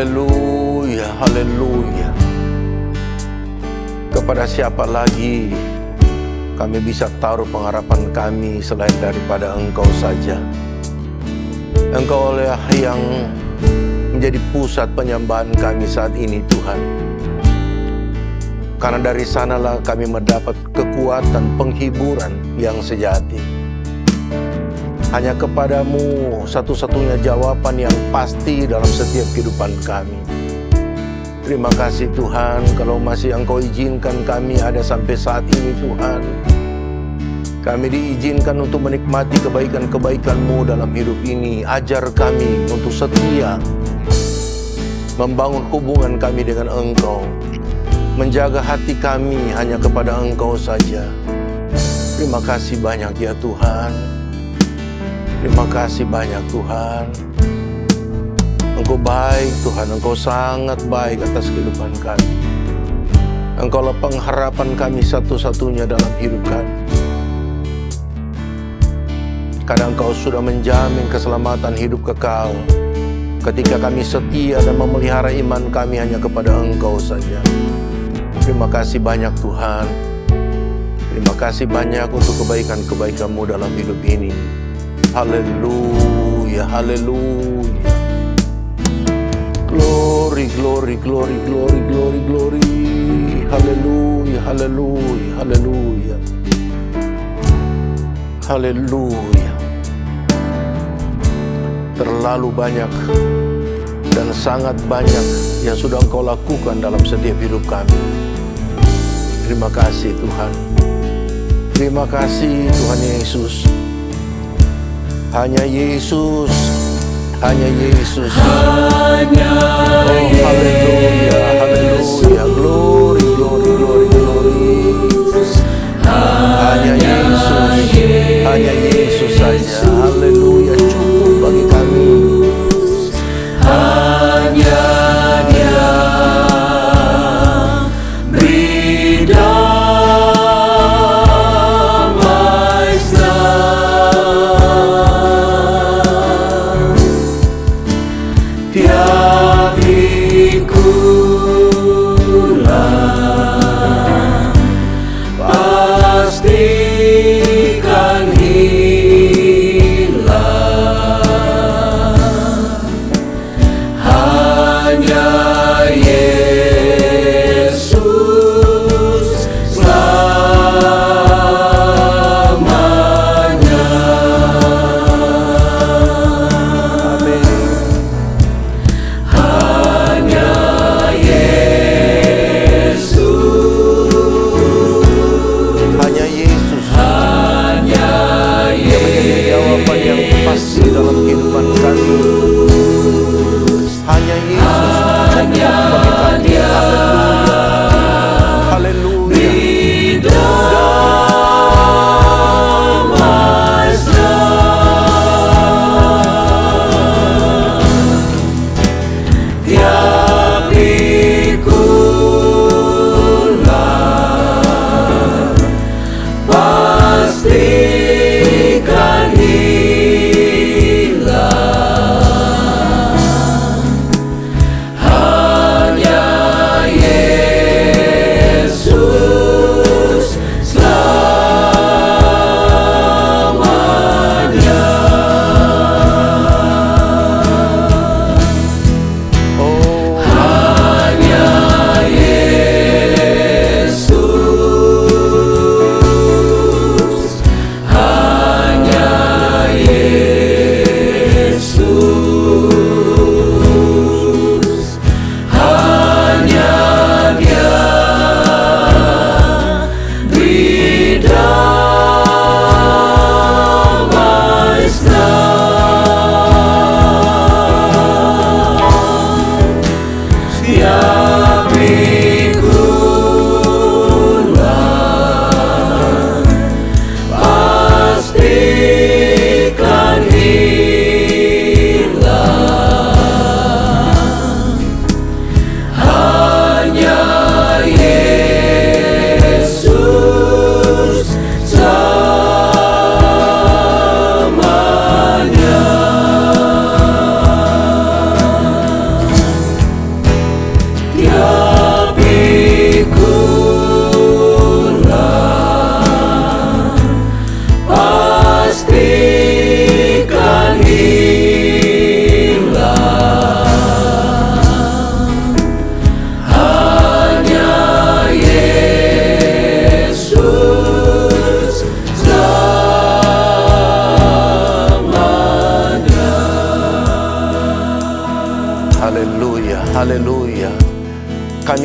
Haleluya, haleluya. Kepada siapa lagi kami bisa taruh pengharapan kami selain daripada Engkau saja. Engkau lah yang menjadi pusat penyembahan kami saat ini, Tuhan. Karena dari sanalah kami mendapat kekuatan penghiburan yang sejati. Hanya kepadamu satu-satunya jawaban yang pasti dalam setiap kehidupan kami. Terima kasih Tuhan, kalau masih Engkau izinkan kami ada sampai saat ini, Tuhan. Kami diizinkan untuk menikmati kebaikan-kebaikan-Mu dalam hidup ini. Ajar kami untuk setia, membangun hubungan kami dengan Engkau, menjaga hati kami hanya kepada Engkau saja. Terima kasih banyak ya Tuhan. Terima kasih banyak Tuhan. Engkau baik Tuhan, Engkau sangat baik atas kehidupan kami. Engkaulah pengharapan kami satu-satunya dalam hidup kami. Karena Engkau sudah menjamin keselamatan hidup kekal ketika kami setia dan memelihara iman kami hanya kepada Engkau saja. Terima kasih banyak Tuhan. Terima kasih banyak untuk kebaikan-kebaikan-Mu dalam hidup ini. Haleluya, haleluya. Glory, glory, glory, glory, glory, glory. Haleluya, haleluya, haleluya. Haleluya. Terlalu banyak dan sangat banyak yang sudah Engkau lakukan dalam setiap hidup kami. Terima kasih Tuhan. Terima kasih Tuhan Yesus. Hanya Yesus, hanya Yesus. Hanya Haleluya, haleluya. Glory, glory, glory, glory. Hanya Yesus, hanya Yesus saja. Haleluya, cukup bagi kami. hanya Dia beri damai sejahtera. Tiap pikulan pastikan hilang. Hanya Yesus selamanya. Amin. Hanya Yesus, Hanya Yesus. hanya Dia menjadi jawaban yang pasti dalam kehidupan kami. Hanya Yesus cukup bagi kami. Haleluya. Haleluya. damai sejahtera. Tiap pikulan pastikan hilang. Hanya Yesus selamanya. Oh, Hanya Yesus,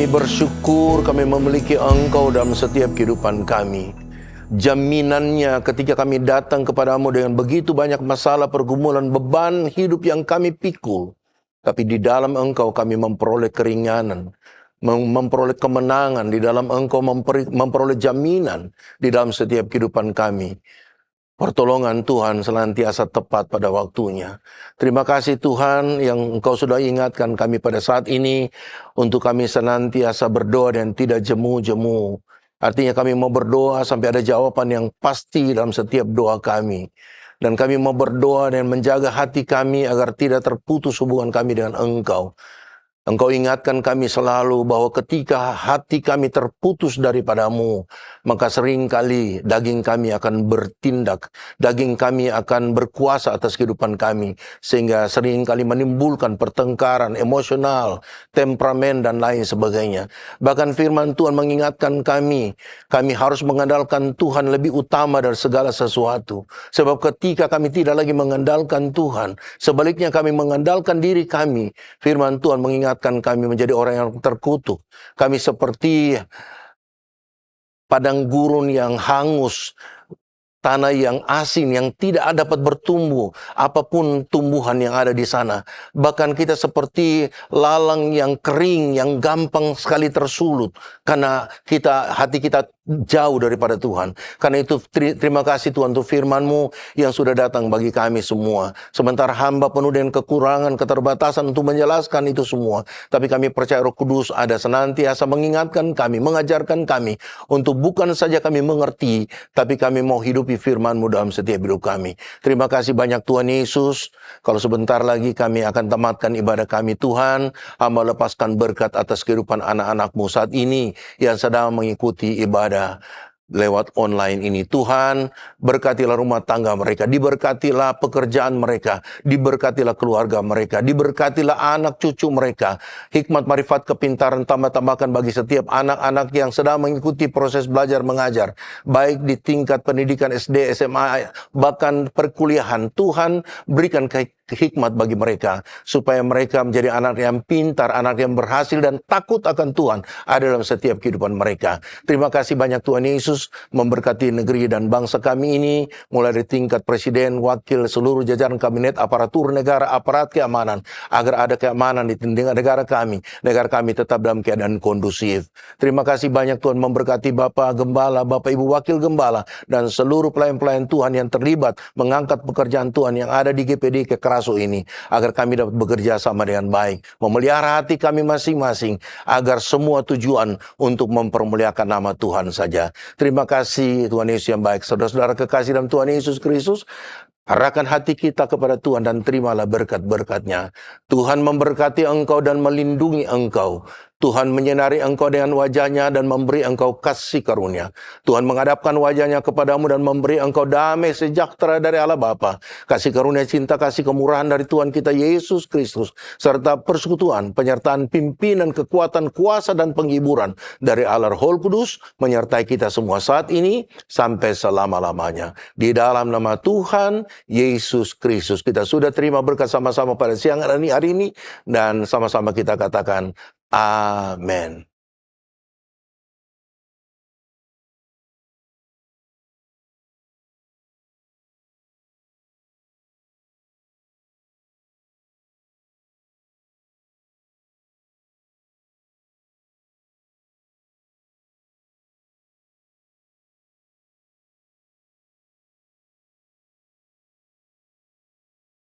Kami bersyukur kami memiliki Engkau dalam setiap kehidupan kami. Jaminannya ketika kami datang kepadamu dengan begitu banyak masalah, pergumulan, beban hidup yang kami pikul. Tapi di dalam Engkau kami memperoleh keringanan, memperoleh kemenangan. Di dalam Engkau memperoleh jaminan di dalam setiap kehidupan kami. Pertolongan Tuhan senantiasa tepat pada waktunya. Terima kasih Tuhan yang Engkau sudah ingatkan kami pada saat ini untuk kami senantiasa berdoa dan tidak jemu-jemu. Artinya kami mau berdoa sampai ada jawaban yang pasti dalam setiap doa kami. Dan kami mau berdoa dan menjaga hati kami agar tidak terputus hubungan kami dengan Engkau. Engkau ingatkan kami selalu bahwa ketika hati kami terputus daripadamu, maka seringkali daging kami akan bertindak, daging kami akan berkuasa atas kehidupan kami, sehingga seringkali menimbulkan pertengkaran emosional, temperamen, dan lain sebagainya. Bahkan firman Tuhan mengingatkan kami harus mengandalkan Tuhan lebih utama dari segala sesuatu. Sebab ketika kami tidak lagi mengandalkan Tuhan, sebaliknya kami mengandalkan diri kami, firman Tuhan mengingatkan kami menjadi orang yang terkutuk. Kami seperti padang gurun yang hangus, tanah yang asin yang tidak dapat bertumbuh apapun tumbuhan yang ada di sana. Bahkan kita seperti lalang yang kering yang gampang sekali tersulut karena hati kita jauh daripada Tuhan. Karena itu terima kasih Tuhan untuk firman-Mu yang sudah datang bagi kami semua. Sementara hamba penuh dengan kekurangan, keterbatasan untuk menjelaskan itu semua. Tapi kami percaya Roh Kudus ada senantiasa mengingatkan kami, mengajarkan kami untuk bukan saja kami mengerti, tapi kami mau hidupi firman-Mu dalam setiap hidup kami. Terima kasih banyak Tuhan Yesus. Kalau sebentar lagi kami akan tamatkan ibadah kami Tuhan, hamba lepaskan berkat atas kehidupan anak-anak-Mu saat ini yang sedang mengikuti ibadah lewat online ini. Tuhan, berkatilah rumah tangga mereka, diberkatilah pekerjaan mereka, diberkatilah keluarga mereka, diberkatilah anak cucu mereka. Hikmat, marifat, kepintaran tambah-tambahkan bagi setiap anak-anak yang sedang mengikuti proses belajar mengajar, baik di tingkat pendidikan SD, SMA, bahkan perkuliahan. Tuhan, berikan hikmat bagi mereka, supaya mereka menjadi anak yang pintar, anak yang berhasil dan takut akan Tuhan ada dalam setiap kehidupan mereka. Terima kasih banyak Tuhan Yesus, memberkati negeri dan bangsa kami ini, mulai dari tingkat presiden, wakil, seluruh jajaran kabinet, aparatur negara, aparat keamanan, agar ada keamanan di negara kami tetap dalam keadaan kondusif. Terima kasih banyak Tuhan, memberkati Bapak Gembala, Bapak Ibu Wakil Gembala, dan seluruh pelayan-pelayan Tuhan yang terlibat mengangkat pekerjaan Tuhan yang ada di GPD Kekeraso ini, agar kami dapat bekerja sama dengan baik, memelihara hati kami masing-masing, agar semua tujuan untuk mempermuliakan nama Tuhan saja. Terima kasih Tuhan Yesus yang baik. Saudara-saudara kekasih dalam Tuhan Yesus Kristus, arahkan hati kita kepada Tuhan dan terimalah berkat-berkat-Nya. Tuhan memberkati engkau dan melindungi engkau. Tuhan menyinari engkau dengan wajah-Nya dan memberi engkau kasih karunia. Tuhan menghadapkan wajah-Nya kepadamu dan memberi engkau damai sejahtera dari Allah Bapa. Kasih karunia, cinta, kasih kemurahan dari Tuhan kita Yesus Kristus, serta persekutuan, penyertaan, pimpinan, kekuatan, kuasa, dan penghiburan dari Allah Roh Kudus menyertai kita semua saat ini sampai selama-lamanya. Di dalam nama Tuhan Yesus Kristus kita sudah terima berkat sama-sama pada siang hari ini, dan sama-sama kita katakan Amin.